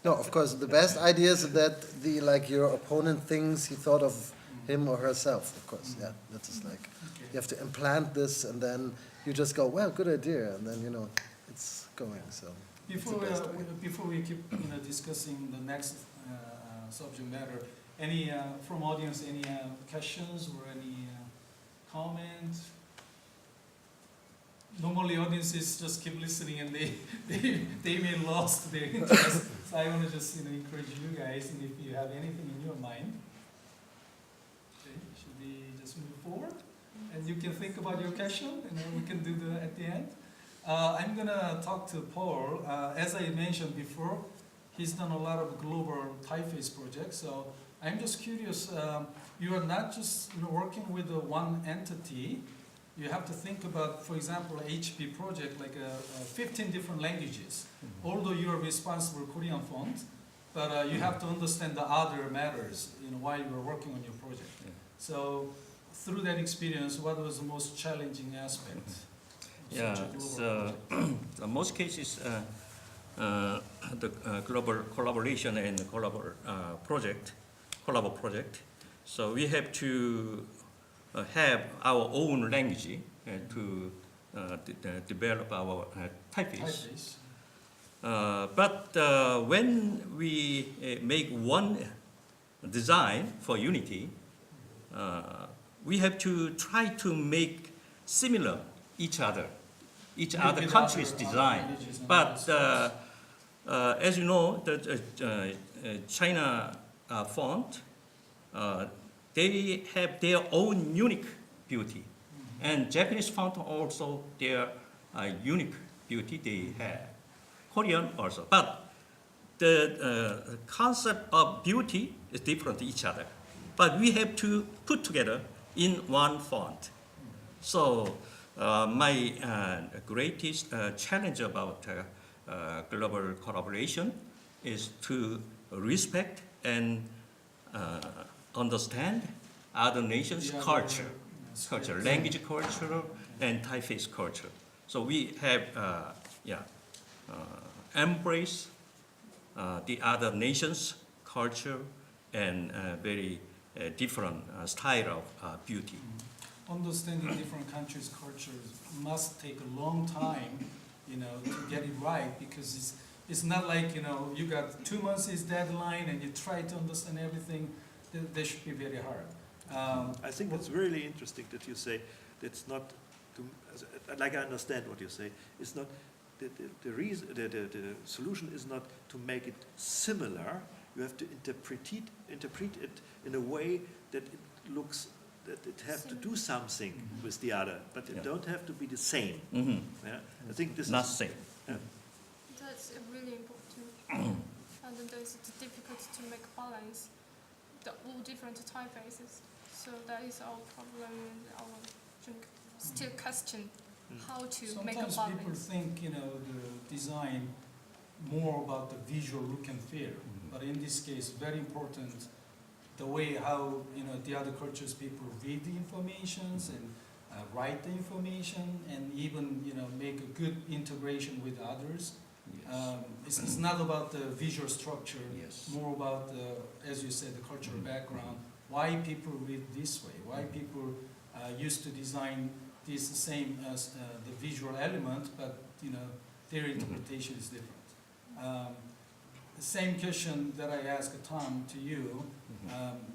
C: No, of course, the best idea is that your opponent thinks he thought of him or herself, of course. Yeah, that is like, you have to implant this and then you just go, well, good idea, and then, you know, it's going, so.
D: Before we keep, you know, discussing the next subject matter, any from audience, any questions or any comments? Normally audiences just keep listening and they may lost their interest. So I want to just, you know, encourage you guys, and if you have anything in your mind. Okay, should we just move forward? And you can think about your question, and then we can do at the end. I'm gonna talk to Paul. As I mentioned before, he's done a lot of global typeface projects. So I'm just curious. You are not just, you know, working with one entity. You have to think about, for example, HP project, like 15 different languages. Although you are responsible for Korean font, but you have to understand the other matters, you know, while you are working on your project.
E: Yeah.
D: So through that experience, what was the most challenging aspect?
E: Yeah, so in most cases, the global collaboration and collabo project. So we have to have our own language to develop our typeface. But when we make one design for Unity, we have to try to make similar each other country's design. But as you know, the China font, they have their own unique beauty. And Japanese font also their unique beauty they have. Korean also. But the concept of beauty is different each other. But we have to put together in one font. So my greatest challenge about global collaboration is to respect and understand other nations' culture, language culture, and typeface culture. So we have embrace the other nations' culture and very different style of beauty.
D: Understanding different countries' cultures must take a long time, you know, to get it right, because it's not like, you know, you got 2 months is deadline and you try to understand everything. That should be very hard.
B: I think it's really interesting that you say it's not like I understand what you say, it's not the reason. The solution is not to make it similar. You have to interpret it in a way that it looks that it has to do something with the other, but it
E: Yeah.
B: don't have to be the same.
E: Mhm.
B: Yeah? I think this
E: Not
B: is
E: same.
F: That's really important. And then there's the difficulty to make balance the all different typefaces. So that is our problem and our still question how to make a
D: Sometimes people
F: balance.
D: think, you know, the design more about the visual look and feel, but in this case, very important the way how, you know, the other cultures people read the informations and write the information and even, you know, make a good integration with others.
E: Yes.
D: It's not about the visual structure,
E: Yes.
D: more about the, as you said, the cultural background, why people read this way, why people used to design this same as the visual element, but, you know, their interpretation is different. The same question that I asked Tom to you,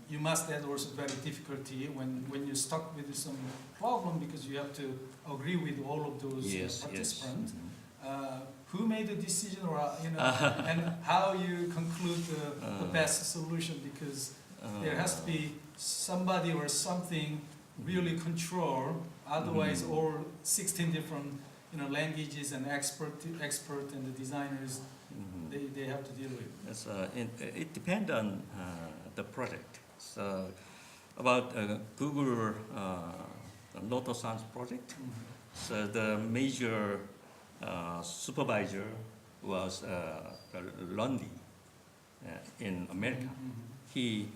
D: you must have also very difficulty when you're stuck with some problem because you have to agree with all of those
E: Yes,
D: participants.
E: yes.
D: Who made the decision, or you know, and how you conclude the best solution? Because there has to be somebody or something really control. Otherwise, all 16 different, you know, languages and expert and the designers, they have to deal with.
E: It's, it depends on the project. So about Google Lotus Sans project, so the major supervisor was Lundy in America. He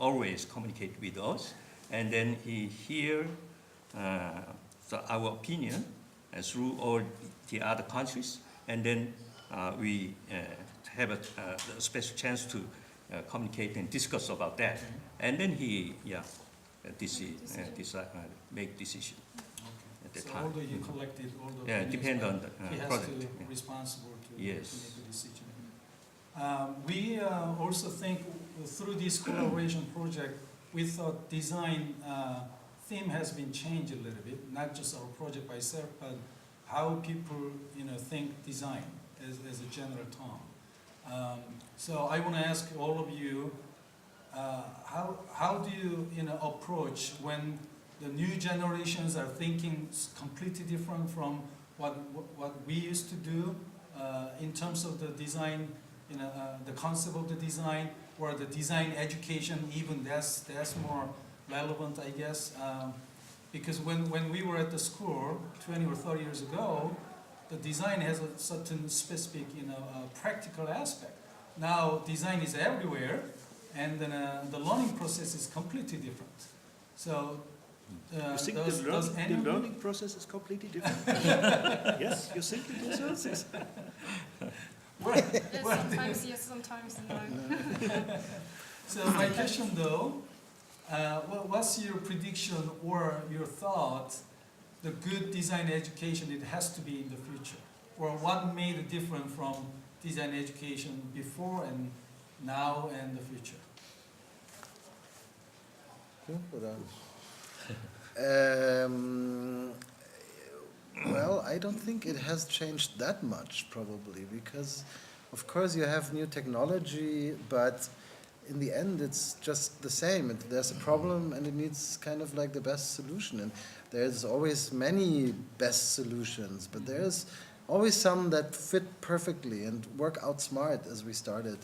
E: always communicate with us, and then he hear our opinion through all the other countries, and then we have a special chance to communicate and discuss about that, and then he make decision at the
D: So
E: time.
D: although you collected all the
E: Yeah,
D: opinions,
E: depend
D: but
E: on the
D: he has
E: project.
D: to
E: Yeah.
D: responsible to
E: Yes.
D: make a decision. We also think through this collaboration project, we thought design theme has been changed a little bit, not just our project by itself, but how people, you know, think design as a general term. So I want to ask all of you, how do you, you know, approach when the new generations are thinking completely different from what we used to do in terms of the design, you know, the concept of the design, or the design education, even that's more relevant, I guess. Because when we were at the school 20 or 30 years ago, the design has a certain specific, you know, practical aspect. Now design is everywhere, and then the learning process is completely different. So
B: you think
D: does
B: the
D: anyone-
B: learning process is completely different? Yes, you think it is?
F: Yes, sometimes yes, sometimes no.
D: So my question though, what's your prediction or your thought, the good design education it has to be in the future? Or what made it different from design education before and now and the future?
C: Well, I don't think it has changed that much, probably, because, of course, you have new technology, but in the end, it's just the same. There's a problem, and it needs kind of like the best solution. And there's always many best solutions, but there's always some that fit perfectly and work out smart, as we started.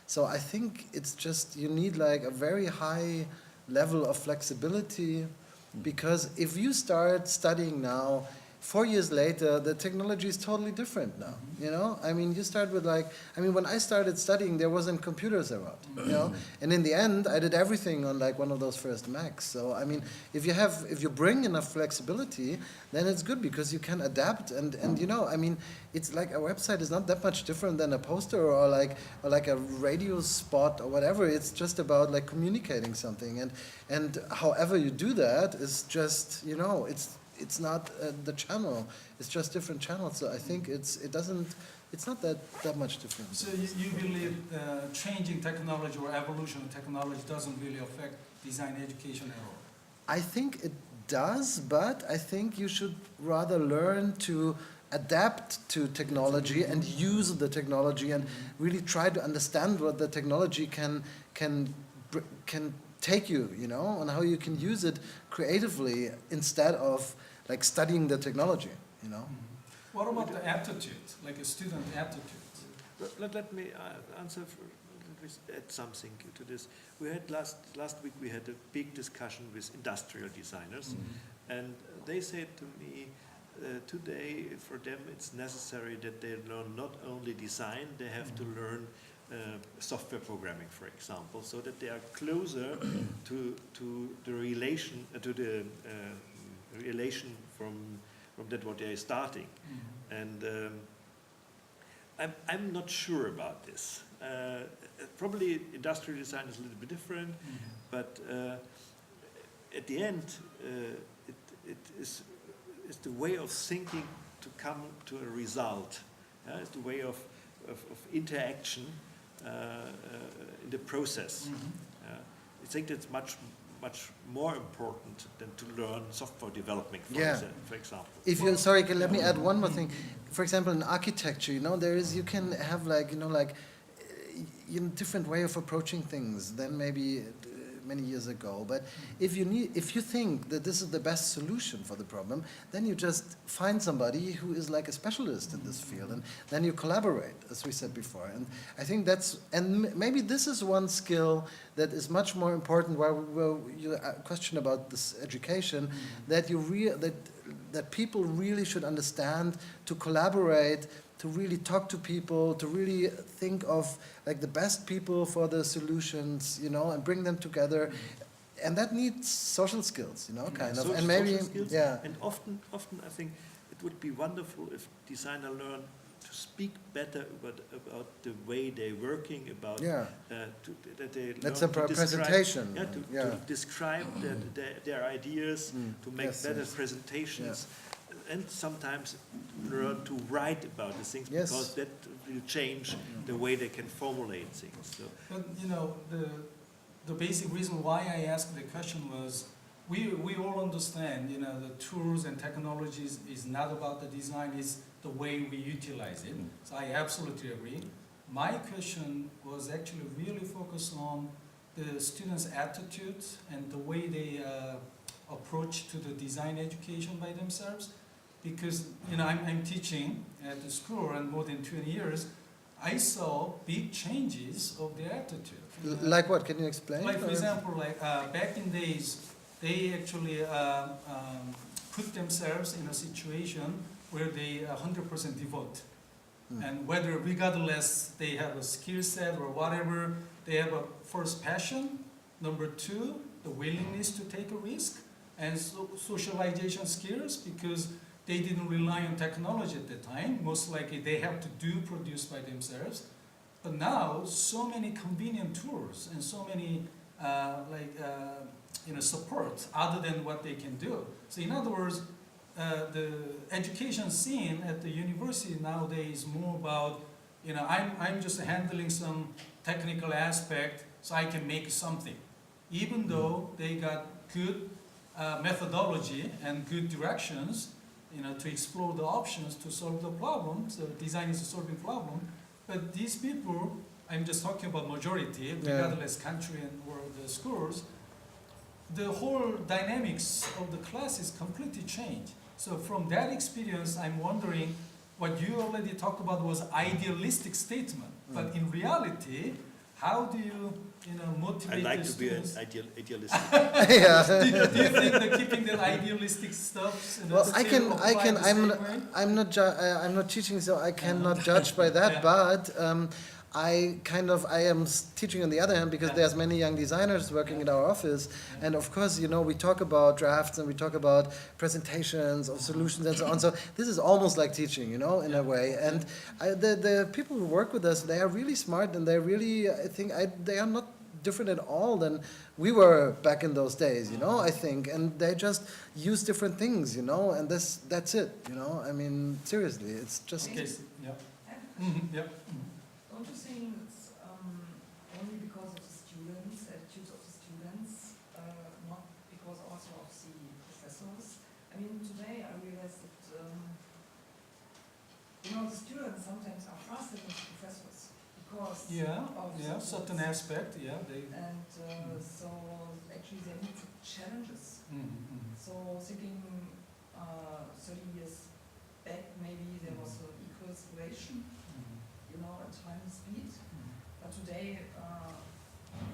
C: So I think it's just you need like a very high level of flexibility, because if you start studying now, 4 years later, the technology is totally different now, you know? I mean, you start with like, I mean, when I started studying, there wasn't computers around, you know? And in the end, I did everything on like one of those first Macs. So, I mean, if you bring enough flexibility, then it's good because you can adapt and you know, I mean, it's like a website is not that much different than a poster or like a radio spot or whatever. It's just about like communicating something. And however you do that is just, you know, it's not the channel. It's just different channels. So I think it's not that much different.
D: So you believe changing technology or evolution of technology doesn't really affect design education at all?
C: I think it does, but I think you should rather learn to adapt to technology and use the technology and really try to understand what the technology can take you, you know, and how you can use it creatively instead of like studying the technology, you know.
D: What about the aptitude, like a student aptitude?
B: Let me answer. Let me add something to this. We had last week we had a big discussion with industrial designers, and they said to me, today for them it's necessary that they learn not only design, they have to learn software programming, for example, so that they are closer to the relation relation from that what they are starting. And I'm not sure about this. Probably industrial design is a little bit different, but at the end, it is the way of thinking to come to a result. It's the way of interaction in the process. I think that's much more important than to learn software development, for example.
C: If you, sorry, let me add one more thing. For example, in architecture, you know, you can have like, different way of approaching things than maybe many years ago. But if you think that this is the best solution for the problem, then you just find somebody who is like a specialist in this field, and then you collaborate, as we said before. And I think maybe this is one skill that is much more important. While you question about this education, that that people really should understand to collaborate, to really talk to people, to really think of like the best people for the solutions, you know, and bring them together. And that needs social skills, you know, kind of. And maybe,
B: skills.
C: yeah.
B: And often I think it would be wonderful if designers learn to speak better about the way they're working, about that they
C: That's
B: learn
C: a
B: to describe,
C: presentation.
B: to describe their ideas, to make better
C: yes.
B: presentations. And sometimes learn to write about the things, because that will change the way they can formulate things. So.
D: But you know, the basic reason why I asked the question was, we all understand, you know, the tools and technologies is not about the design, it's the way we utilize it. So I absolutely agree. My question was actually really focused on the students' attitude and the way they approach to the design education by themselves. Because, you know, I'm teaching at the school, and more than 20 years, I saw big changes of their attitude.
C: Like what? Can you explain?
D: Like, for example, like back in days, they actually put themselves in a situation where they 100% devote. And whether, regardless, they have a skill set or whatever, they have a first passion. Number two, the willingness to take a risk, and socialization skills, because they didn't rely on technology at the time. Most likely they have to produce by themselves. But now, so many convenient tools and so many support other than what they can do. So in other words, the education scene at the university nowadays is more about, you know, I'm just handling some technical aspect so I can make something. Even though they got good methodology and good directions, you know, to explore the options to solve the problem. So design is a solving problem. But these people, I'm just talking about majority, regardless country and or the schools, the whole dynamics of the class is completely changed. So from that experience, I'm wondering, what you already talked about was idealistic statement. But in reality, how do you motivate
B: I like
D: the
B: to be
D: students?
B: idealistic.
C: Yeah.
D: do you think that keeping that idealistic stuff?
C: Well, I'm not teaching, so I cannot judge by that. But I am teaching on the other hand, because there's many young designers working in our office, and of course, you know, we talk about drafts and we talk about presentations of solutions and so on. So this is almost like teaching, you know, in a way. And the people who work with us, they are really smart, and they really, I think, they are not different at all than we were back in those days, you know, I think. And they just use different things, you know, and that's it, you know. I mean, seriously, it's just...
D: Okay, yeah.
G: Don't you think it's only because of the students, attitudes of the students, not because also of the professor the students sometimes are frustrated with professors because
D: Yeah,
G: of
D: yeah,
G: the
D: certain
G: topics.
D: aspect, yeah, they.
G: And so actually they need challenges. So thinking 30 years back, maybe there was an equal situation, you know, in time and speed. But today,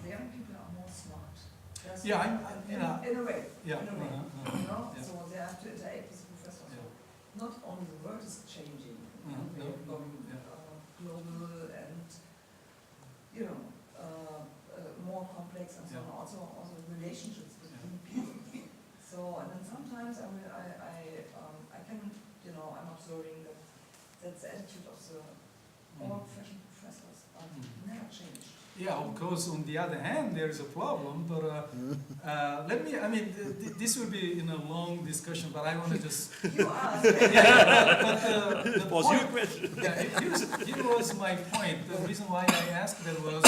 G: the young people are more smart. They're
D: Yeah,
G: smart
D: you know,
G: in a way.
D: yeah,
G: In a way, you know.
D: yeah.
G: So they have to interact with the professors.
D: Yeah.
G: Not only the world is changing,
D: Mhm,
G: we
D: no,
G: are going
D: yeah.
G: global and you know more complex and so on. Also relationships between people. So and then sometimes I can you know I'm observing that that's the attitude of the old-fashioned professors never changed.
D: Yeah, of course, on the other hand, there is a problem, but let me, I mean, this will be in a long discussion, but I want to just,
G: You asked.
D: the
B: Was
D: point,
B: your question?
D: yeah, here was my point. The reason why I asked that was,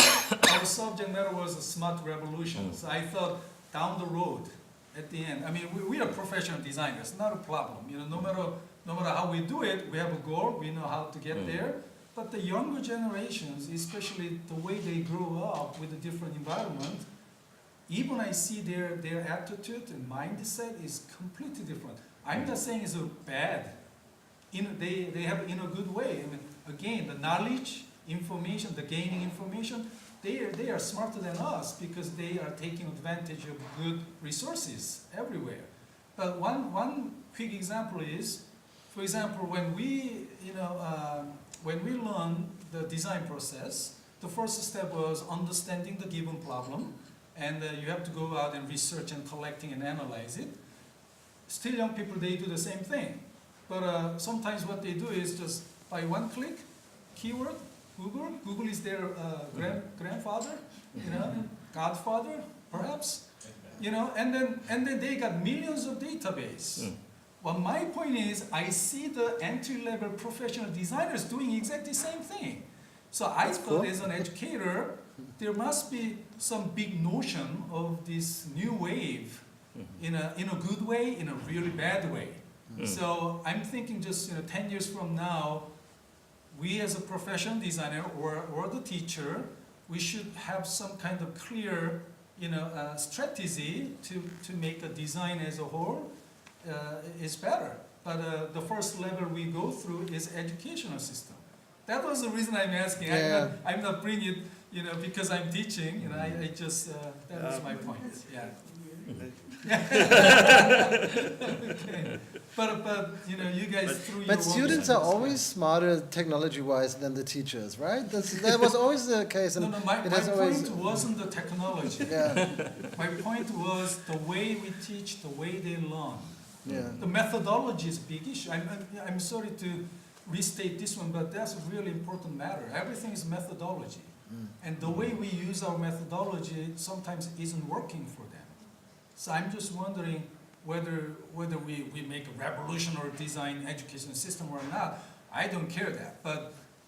D: our subject matter was a smart revolution. So I thought down the road, at the end, I mean, we are professional designers, not a problem. You know, no matter how we do it, we have a goal, we know how to get there. But the younger generations, especially the way they grow up with a different environment, even I see their attitude and mindset is completely different. I'm not saying it's bad. They have it in a good way. I mean, again, the knowledge, information, the gaining information, they are smarter than us because they are taking advantage of good resources everywhere. But one quick example is, for example, when we learn the design process, the first step was understanding the given problem, and you have to go out and research and collecting and analyze it. Still young people, they do the same thing. But sometimes what they do is just by one click, keyword, Google is their grandfather, you know, godfather, perhaps, you know, and then they got millions of database. Well, my point is, I see the entry-level professional designers doing exactly the same thing. So I thought, as an educator, there must be some big notion of this new wave, in a good way, in a really bad way. So I'm thinking, just 10 years from now, we as a professional designer or the teacher, we should have some kind of clear, strategy to make a design as a whole is better. But the first level we go through is educational system. That was the reason I'm asking.
C: Yeah.
D: I'm not bringing it, because I'm teaching. I just that was my point. Yeah. Okay. But you guys through your
C: But students are
D: workshops,
C: always smarter technology-wise than the teachers, right? That was always the case, and
D: No, my
C: it has
D: point
C: always.
D: wasn't the technology.
C: Yeah,
D: My point was the way we teach, the way they learn.
C: yeah.
D: The methodology is a big issue. I'm sorry to restate this one, but that's a really important matter. Everything is methodology. And the way we use our methodology sometimes isn't working for them. So I'm just wondering whether we make a revolutionary design education system or not. I don't care that. But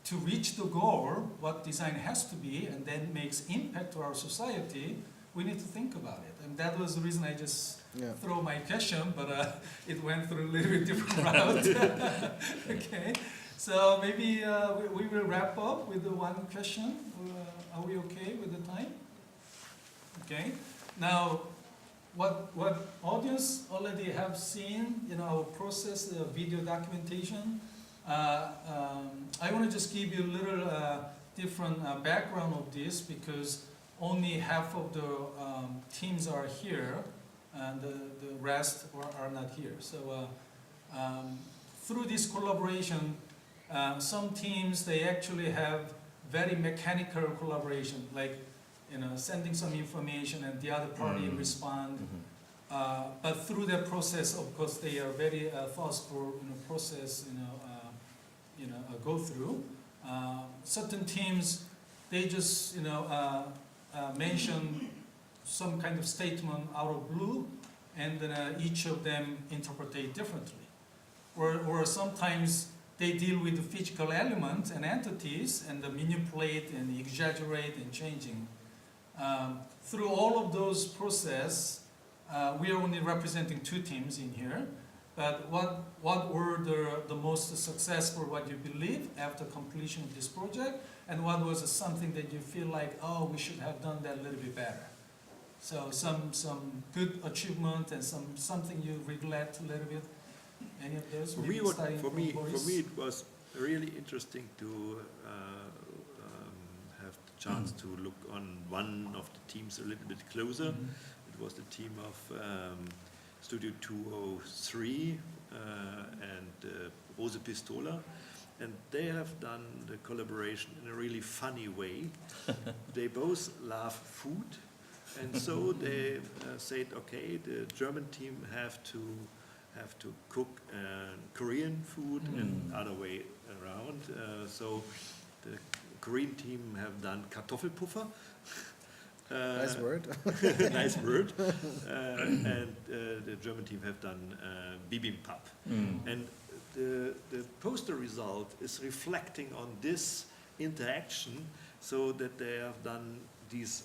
D: to reach the goal, what design has to be, and then makes impact to our society, we need to think about it. And that was the reason I just
C: Yeah.
D: throw my question, but it went through a little bit different route. Okay, so maybe we will wrap up with the one question. Are we okay with the time? Okay. Now, what audience already have seen, our process, the video documentation. I want to just give you a little different background of this because only half of the teams are here and the rest are not here. So through this collaboration, some teams, they actually have very mechanical collaboration, like sending some information and the other party respond. But through that process, of course, they are very thoughtful process, go through. Certain teams, they just mention some kind of statement out of blue, and then each of them interpret it differently. Or sometimes they deal with the physical elements and entities and manipulate and exaggerate and changing. Through all of those process, we are only representing two teams in here, But what were the most successful, what you believe, after completion of this project, and what was something that you feel like, oh, we should have done that a little bit better? So some good achievement and something you regret a little bit. Any of those?
B: For
D: Maybe
B: me,
D: starting
B: for
D: from
B: me,
D: Boris?
B: it was really interesting to have the chance to look on one of the teams a little bit closer.
D: Mhm.
B: It was the team of Studio 203 and Rose Pistola, and they have done the collaboration in a really funny way. They both love food, and so they said, okay, the German team have to cook Korean food and other way around. So the Korean team have done Kartoffelpuffer.
C: Nice word.
B: Nice word. And the German team have done bibimbap. And the poster result is reflecting on this interaction, so that they have done these,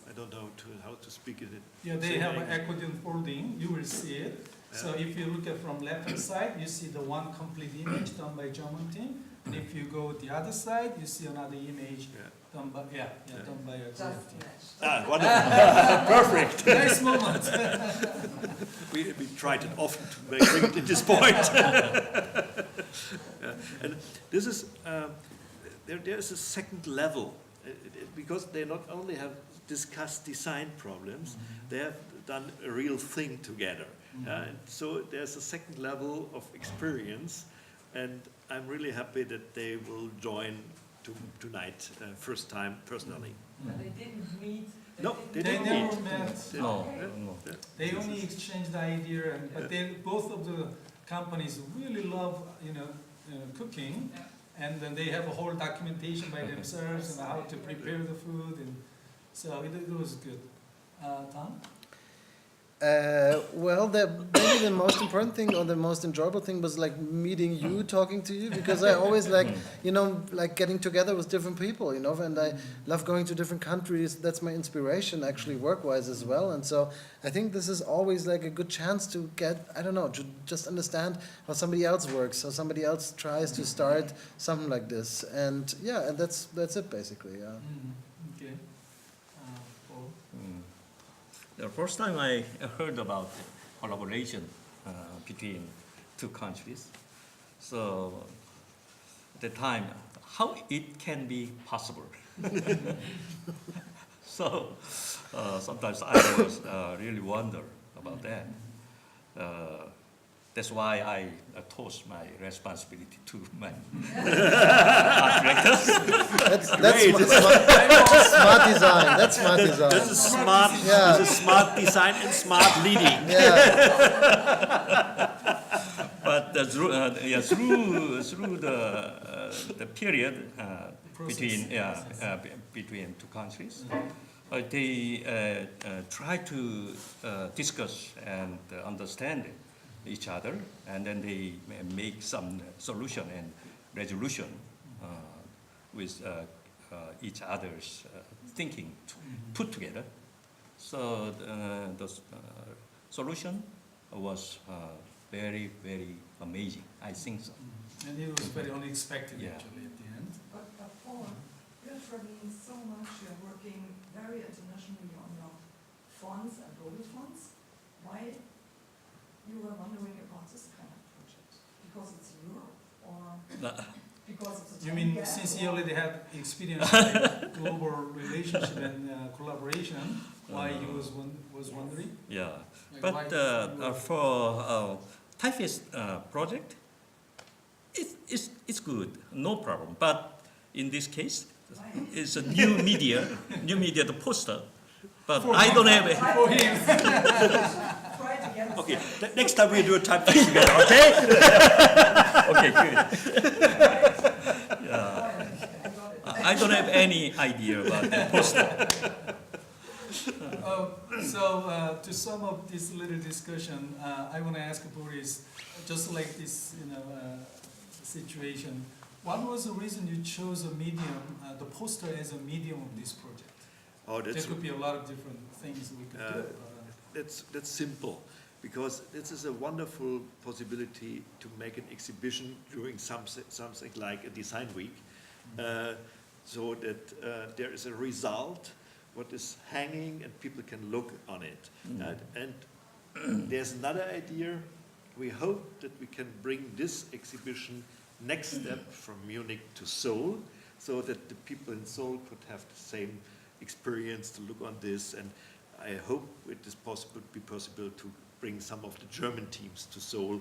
B: I don't know how to speak it.
D: Yeah, they have an accordion folding, you will see it. So if you look at from left hand side, you see the one complete image done by German team. And if you go the other side, you see another image done by, done by a
G: Just
D: Korean team.
G: matched.
B: Wonderful. Perfect.
D: Nice moment.
B: We tried it often to bring it to this point. And this is, there is a second level, because they not only have discussed design problems, they have done a real thing together. And so there's a second level of experience, and I'm really happy that they will join tonight, first time personally.
G: But they didn't meet.
B: No, they
D: They
B: didn't
D: never
B: meet.
D: met.
E: No,
B: Yeah.
E: no.
B: Yeah.
D: They only exchanged the idea, but they, both of the companies really love, cooking, and then they have a whole documentation by themselves and how to prepare the food, and so it was good. Tom?
C: Well, maybe the most important thing or the most enjoyable thing was like meeting you, talking to you, because I always like, like getting together with different people, and I love going to different countries. That's my inspiration, actually, work-wise as well. And so I think this is always like a good chance to get, I don't know, to just understand how somebody else works, how somebody else tries to start something like this. And yeah, and that's it basically, yeah.
D: Okay. Paul?
E: The first time I heard about collaboration between two countries, so at the time, how it can be possible. So sometimes I was really wonder about that. That's why I toss my responsibility to my art directors.
C: That's smart design. That's smart design.
B: This is smart.
C: Yeah.
B: This is smart design and smart leading.
C: Yeah.
E: But through the period between two countries, they try to discuss and understand each other, and then they make some solution and resolution with each other's thinking put together. So the solution was very, very amazing. I think so.
D: And it was very unexpected
E: Yeah.
D: actually at the end.
G: But Paul, you're traveling so much, you're working very internationally on your fonts and global fonts. Why you were wondering about this kind of project? Because it's Europe, or because it's a
D: You
G: time
D: mean
G: gap,
D: since
G: or-
D: he already had experience in global relationship and collaboration, why he was wondering?
E: Yeah,
D: Like
E: but
D: why you were-
E: for typeface project, it's good, no problem. But in this case, it's a new media, the poster. But I don't have it.
D: For him.
G: Try to get
B: Okay, next time we do a typeface together, okay?
E: Okay, good.
G: I got it.
E: I don't have any idea about the poster.
D: So to sum up this little discussion, I want to ask Boris, just like this, situation, what was the reason you chose a medium, the poster as a medium of this project?
B: Oh,
D: There could be a lot of different things we could do.
B: that's simple. because this is a wonderful possibility to make an exhibition during something like a design week, so that there is a result, what is hanging, and people can look on it. And there's another idea. We hope that we can bring this exhibition next step from Munich to Seoul, so that the people in Seoul could have the same experience to look on this. And I hope it is possible to bring some of the German teams to Seoul,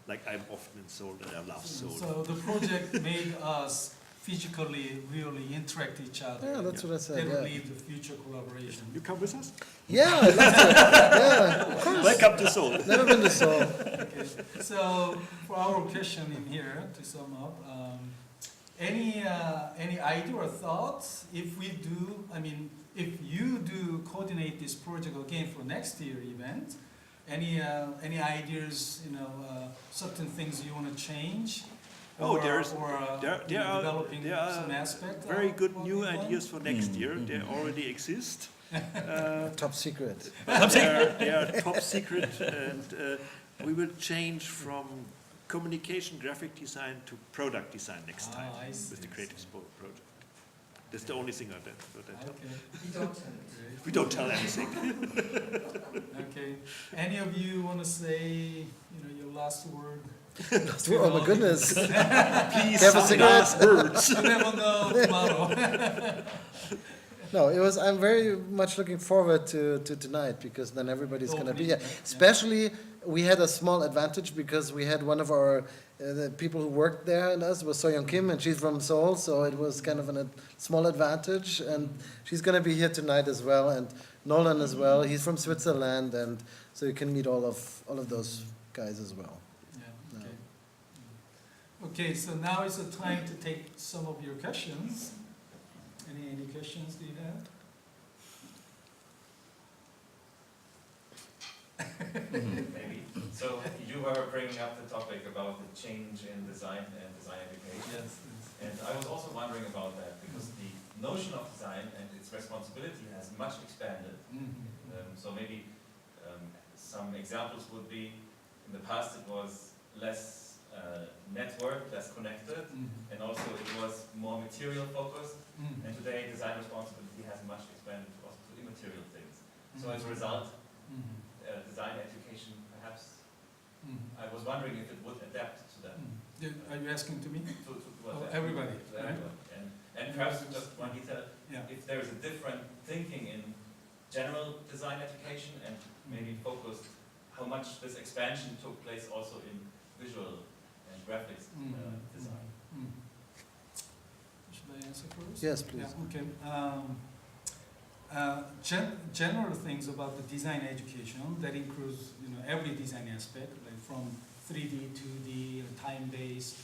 B: like I'm often in Seoul and I love Seoul.
D: So the project made us physically really interact each other.
C: Yeah, that's what I said.
D: That
C: Yeah,
D: will lead to future collaboration.
B: You come with us?
C: yeah, I'd love to. Yeah, of course.
B: Welcome to Seoul.
C: Never been to Seoul.
D: Okay. So for our question in here, to sum up, any idea or thoughts if we do? I mean, if you do coordinate this project again for next year event, any ideas? Certain things you want to change?
B: Oh, there are
D: developing some aspect.
B: very
D: of
B: good
D: what
B: new
D: we've done?
B: ideas for next year. They already exist.
C: Top secret.
B: They are top secret, and we will change from communication graphic design to product design next time
D: I see.
B: with the Creative Sport project. That's the only thing I tell.
D: Okay.
G: We don't tell it.
B: We don't tell anything.
D: Okay. Any of you want to say, your last word?
C: Oh my goodness.
B: Please,
C: Have a
B: some
C: cigarette?
B: last words.
D: You never know tomorrow.
C: No, I'm very much looking forward to tonight, because then everybody's going to be here.
D: Opening, yeah.
C: Especially, we had a small advantage because we had one of our the people who worked there and us was Soyeon Kim, and she's from Seoul, so it was kind of a small advantage. And she's going to be here tonight as well, and Nolan as well. He's from Switzerland, and so you can meet all of those guys as well.
D: Yeah, okay. Okay, so now is the time to take some of your questions. Any questions do you have?
H: Maybe. So you were bringing up the topic about the change in design and design education.
D: Yes.
H: And I was also wondering about that because the notion of design and its responsibility has much expanded. So maybe some examples would be, in the past it was less network, less connected, and also it was more material focused. And today design responsibility has much expanded also to immaterial things. So as a result, design education perhaps, I was wondering if it would adapt to that.
D: Are you asking to me?
H: To
D: Oh, everybody,
H: To
D: right?
H: everyone. And perhaps just one detail,
D: Yeah.
H: if there is a different thinking in general design education and maybe focused how much this expansion took place also in visual and graphics design.
D: Should I answer first?
C: Yes, please.
D: Yeah, okay. General things about the design education that includes every design aspect, like from 3D, 2D, time-based,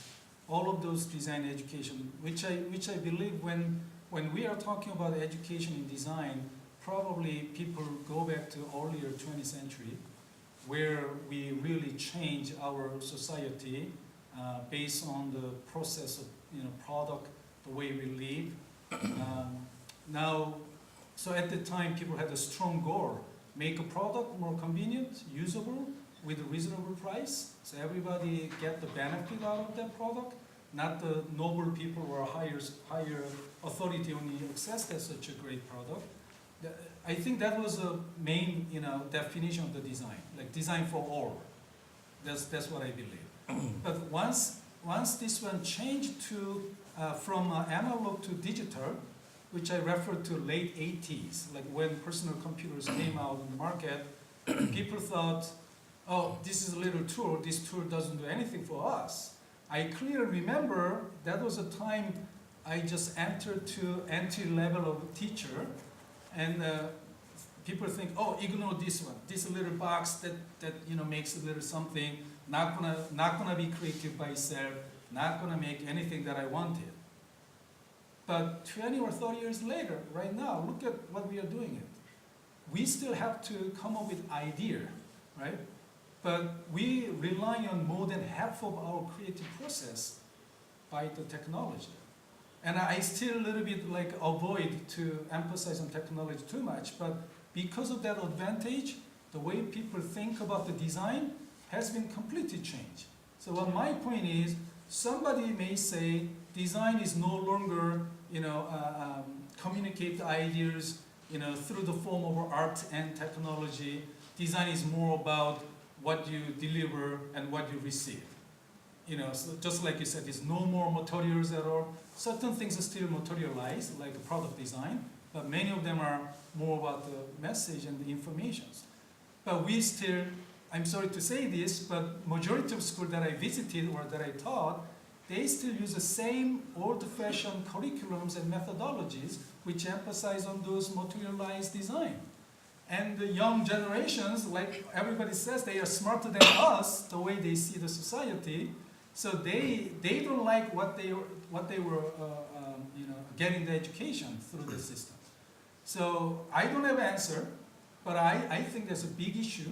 D: all of those design education, which I believe when we are talking about education in design, probably people go back to earlier 20th century, where we really change our society based on the process of product, the way we live. Now, so at the time, people had a strong goal: make a product more convenient, usable, with a reasonable price, so everybody get the benefit out of that product. Not the noble people or higher authority only access that such a great product. I think that was a main definition of the design, like design for all. That's what I believe. But once this one changed to from analog to digital, which I refer to late 80s, like when personal computers came out on the market, people thought, oh, this is a little tool, this tool doesn't do anything for us. I clearly remember that was a time I just entered to entry level of teacher, and people think, oh, ignore this one, this little box that makes a little something, not gonna be creative by itself, not gonna make anything that I wanted. But 20 or 30 years later, right now, look at what we are doing. We still have to come up with idea, right? But we rely on more than half of our creative process by the technology. And I still a little bit avoid to emphasize on technology too much, but because of that advantage, the way people think about the design has been completely changed. So what my point is, somebody may say design is no longer, communicate ideas, through the form of art and technology. Design is more about what you deliver and what you receive. So just like you said, there's no more materials at all. Certain things are still materialized, like product design, but many of them are more about the message and the informations. But we still, I'm sorry to say this, but majority of schools that I visited or that I taught, they still use the same old-fashioned curriculums and methodologies which emphasize on those materialized design. And the young generations, like everybody says, they are smarter than us, the way they see the society. So they don't like what they were getting the education through the system. So I don't have an answer, but I think there's a big issue.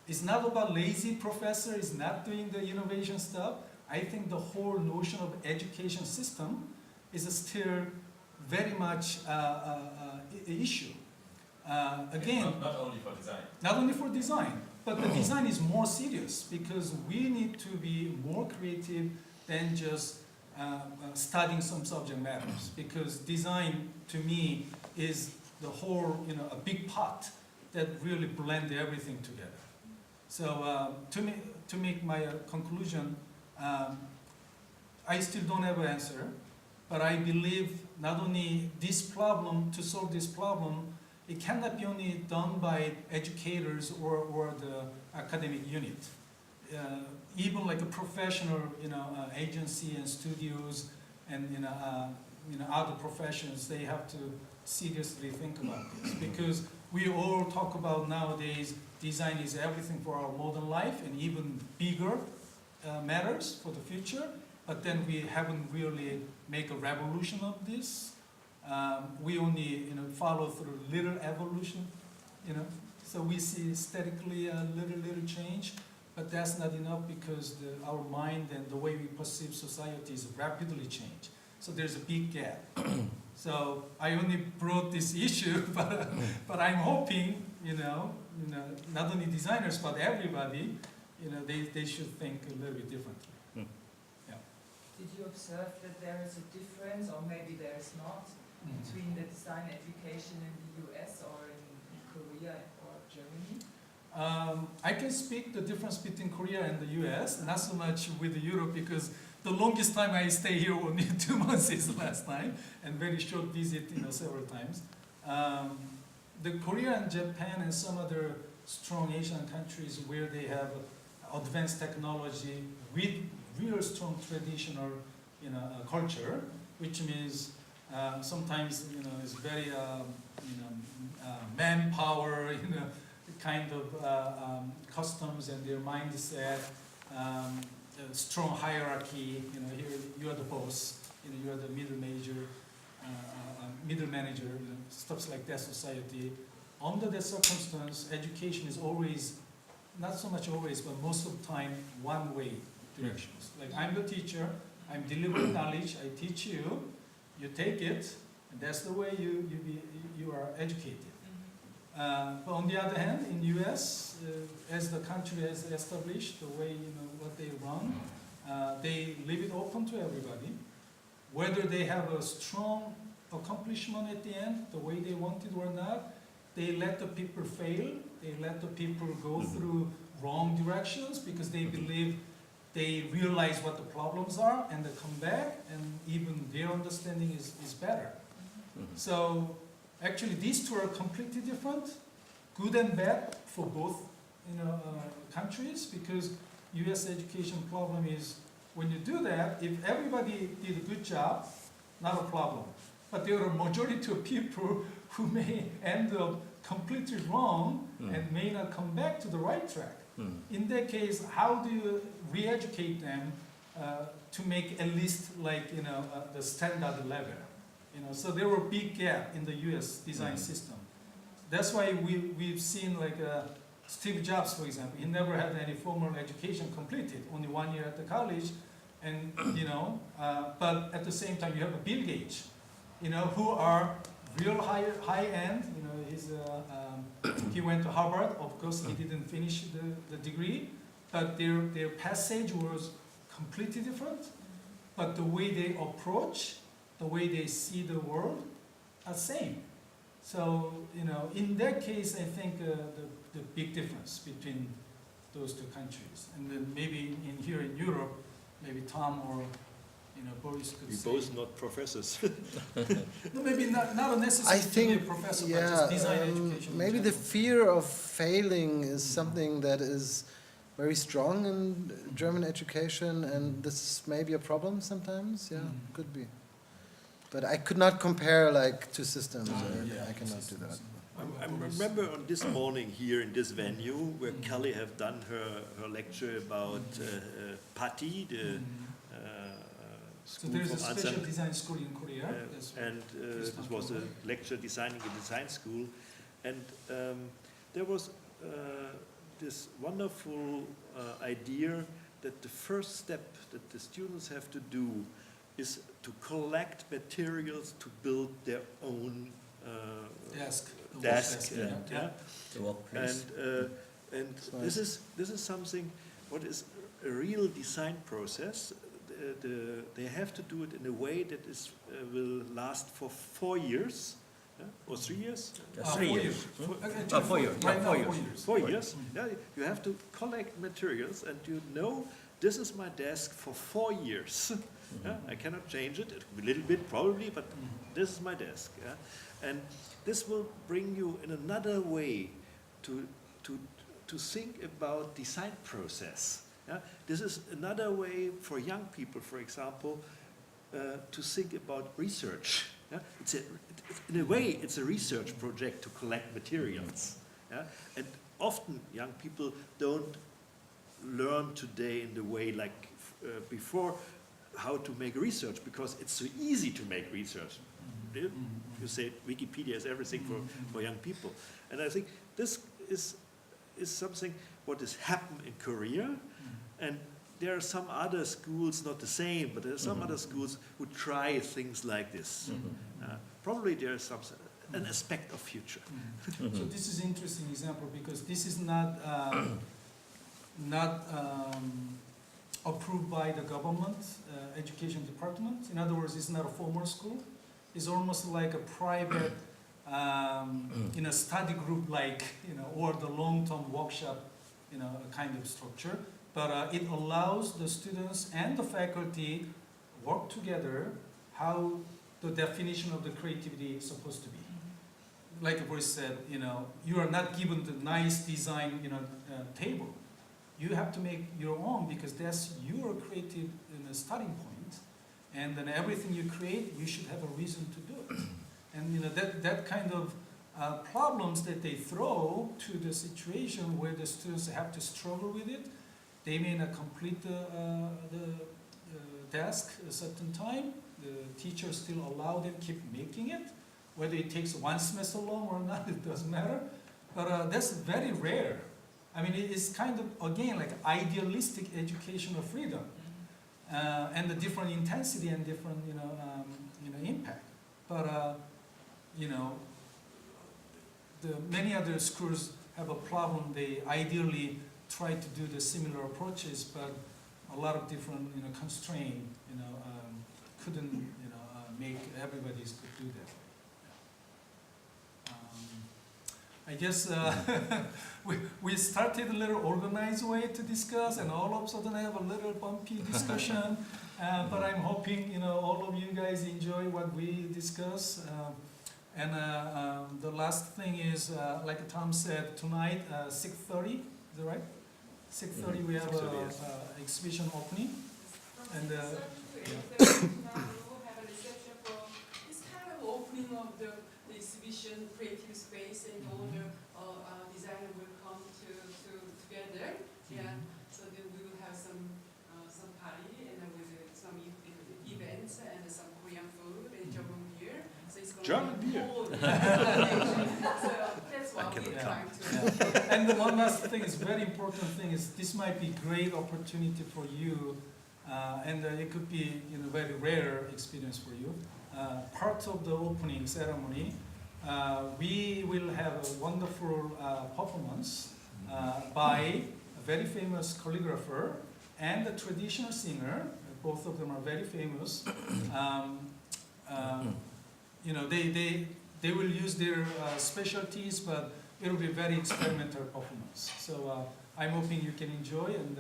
D: It's not about lazy professor, it's not doing the innovation stuff. I think the whole notion of education system is still very much an issue. Again,
H: not only for design.
D: Not only for design, but the design is more serious because we need to be more creative than just studying some subject matters. Because design, to me, is the whole, a big pot that really blend everything together. So to make my conclusion, I still don't have an answer, but I believe not only this problem, to solve this problem, it cannot be only done by educators or the academic unit. Even like a professional, agency and studios and other professions, they have to seriously think about this because we all talk about nowadays design is everything for our modern life and even bigger matters for the future. But then we haven't really make a revolution of this. We only, follow through little evolution, So we see aesthetically a little change, but that's not enough because our mind and the way we perceive society is rapidly changed. So there's a big gap. So I only brought this issue, but I'm hoping, not only designers but everybody, they should think a little bit differently.
G: Did you observe that there is a difference, or maybe there is not, between the design education in the US or in Korea or Germany?
D: I can speak the difference between Korea and the US, not so much with Europe because the longest time I stay here only 2 months is the last time, and very short visit, several times. The Korea and Japan and some other strong Asian countries where they have advanced technology with real strong traditional, culture, which means sometimes, it's very, manpower, kind of customs and their mindset, strong hierarchy. Here you are the boss, you are the middle manager, stuff like that society. Under that circumstance, education is always, not so much always, but most of the time, one-way directions. Like I'm the teacher, I'm delivering knowledge, I teach you, you take it, and that's the way you are educated. But on the other hand, in US, as the country has established the way what they run, they leave it open to everybody, whether they have a strong accomplishment at the end, the way they want it or not. They let the people fail. They let the people go through wrong directions because they believe they realize what the problems are and they come back and even their understanding is better. So actually these two are completely different, good and bad for both countries because US education problem is when you do that, if everybody did a good job, not a problem. But there are a majority of people who may end up completely wrong and may not come back to the right track. In that case, how do you re-educate them to make at least like the standard level? So there were big gap in the U.S. design system. That's why we've seen like Steve Jobs, for example. He never had any formal education completed, only 1 year at the college, and but at the same time you have a Bill Gates, who are real high end, he went to Harvard. Of course, he didn't finish the degree, but their passage was completely different. But the way they approach, the way they see the world, are same. So, you know, in that case, I think the big difference between those two countries. And then maybe here in Europe, maybe Tom or, you know, Boris could
B: We
D: say.
B: both not professors.
D: No, maybe not necessarily
C: I
D: to be a
C: think,
D: professor, but
C: yeah,
D: just design education. in
C: maybe the
D: general.
C: fear of failing is something that is very strong in German education, and this is maybe a problem sometimes. Yeah, could be. But I could not compare like two systems. I cannot do that.
B: I remember on this morning here in this venue where Kelly have done her lecture about PATI, the
D: So
B: school
D: there's a
B: for
D: special
B: Alzheimer's.
D: design school in Korea. That's
B: And
D: Just
B: this was a
D: after
B: lecture designing a design school. And there was this wonderful idea that the first step that the students have to do is to collect materials to build their own
D: desk. The work
B: desk.
D: yeah.
B: Yeah.
E: The workplace.
B: And
C: nice.
B: this is something what is a real design process. They have to do it in a way that is will last for 4 years, or 3 years.
E: 3
D: 4
E: years.
D: Actually,
E: 4 years.
D: Right
E: Yeah,
D: now,
E: 4
D: 4
E: years.
D: years.
B: 4 years. Yeah, you have to collect materials, and you know this is my desk for 4 years. Yeah, I cannot change it. It will be a little bit probably, but this is my desk. Yeah? And this will bring you in another way to think about design process. Yeah? This is another way for young people, for example, to think about research. Yeah? In a way, it's a research project to collect materials. Yeah? And often young people don't learn today in the way like before how to make research, because it's so easy to make research. You say Wikipedia is everything for young people. And I think this is something what has happened in Korea, and there are some other schools, not the same, but there are some other schools who try things like this. Probably there is an aspect of future.
D: So this is an interesting example because this is not approved by the government education department. In other words, it's not a formal school. It's almost like a private, study group, like or the long-term workshop, kind of structure. But it allows the students and the faculty work together. How the definition of the creativity is supposed to be. Like Boris said, you are not given the nice design, table. You have to make your own because that's your creative starting point, and then everything you create, you should have a reason to do it. And that kind of problems that they throw to the situation where the students have to struggle with it. They may not complete the task a certain time. The teachers still allow them keep making it, whether it takes 1 semester long or not, it doesn't matter. But that's very rare. I mean, it's kind of, again, like idealistic educational freedom, and the different intensity and different, impact. But, the many other schools have a problem. They ideally try to do the similar approaches, but a lot of different, constraint, couldn't, make everybody could do that. I guess we started a little organized way to discuss, and all of a sudden I have a little bumpy discussion. But I'm hoping all of you guys enjoy what we discuss. And the last thing is, like Tom said, tonight 6:30. Is that right? 6:30 we have
B: 6:30,
D: a
B: yes.
D: exhibition opening. And
A: Now we will have a reception for this kind of opening of the exhibition, creative space, and all the designers will come together. Yeah, so then we will have some party and with some events and some Korean food and German beer. So it's going
B: German
A: to be
B: beer?
A: cold. So that's what we're
B: cannot
A: trying to.
D: And the one last thing is very important thing is this might be great opportunity for you, and it could be very rare experience for you. Part of the opening ceremony, we will have a wonderful performance by a very famous calligrapher and a traditional singer. Both of them are very famous. You know, they will use their specialties, but it will be very experimental performance. So I'm hoping you can enjoy, and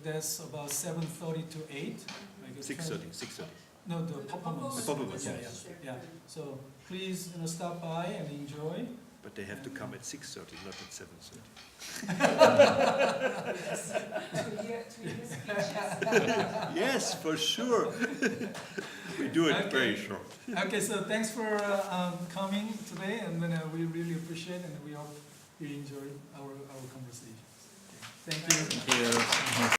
D: there's about 7:30 to 8. Like
B: 6:30, 6:30.
D: No, the performance.
B: The performance,
D: Yeah, yeah. So please, stop by and enjoy.
B: But they have to come at 6:30, not at 7:30.
G: To hear speeches.
B: Yes, for sure. We do it very
D: Okay.
B: short.
D: Okay, so thanks for coming today, and then we really appreciate, and we hope you enjoy our conversation. Okay. Thank you.
E: Thank you.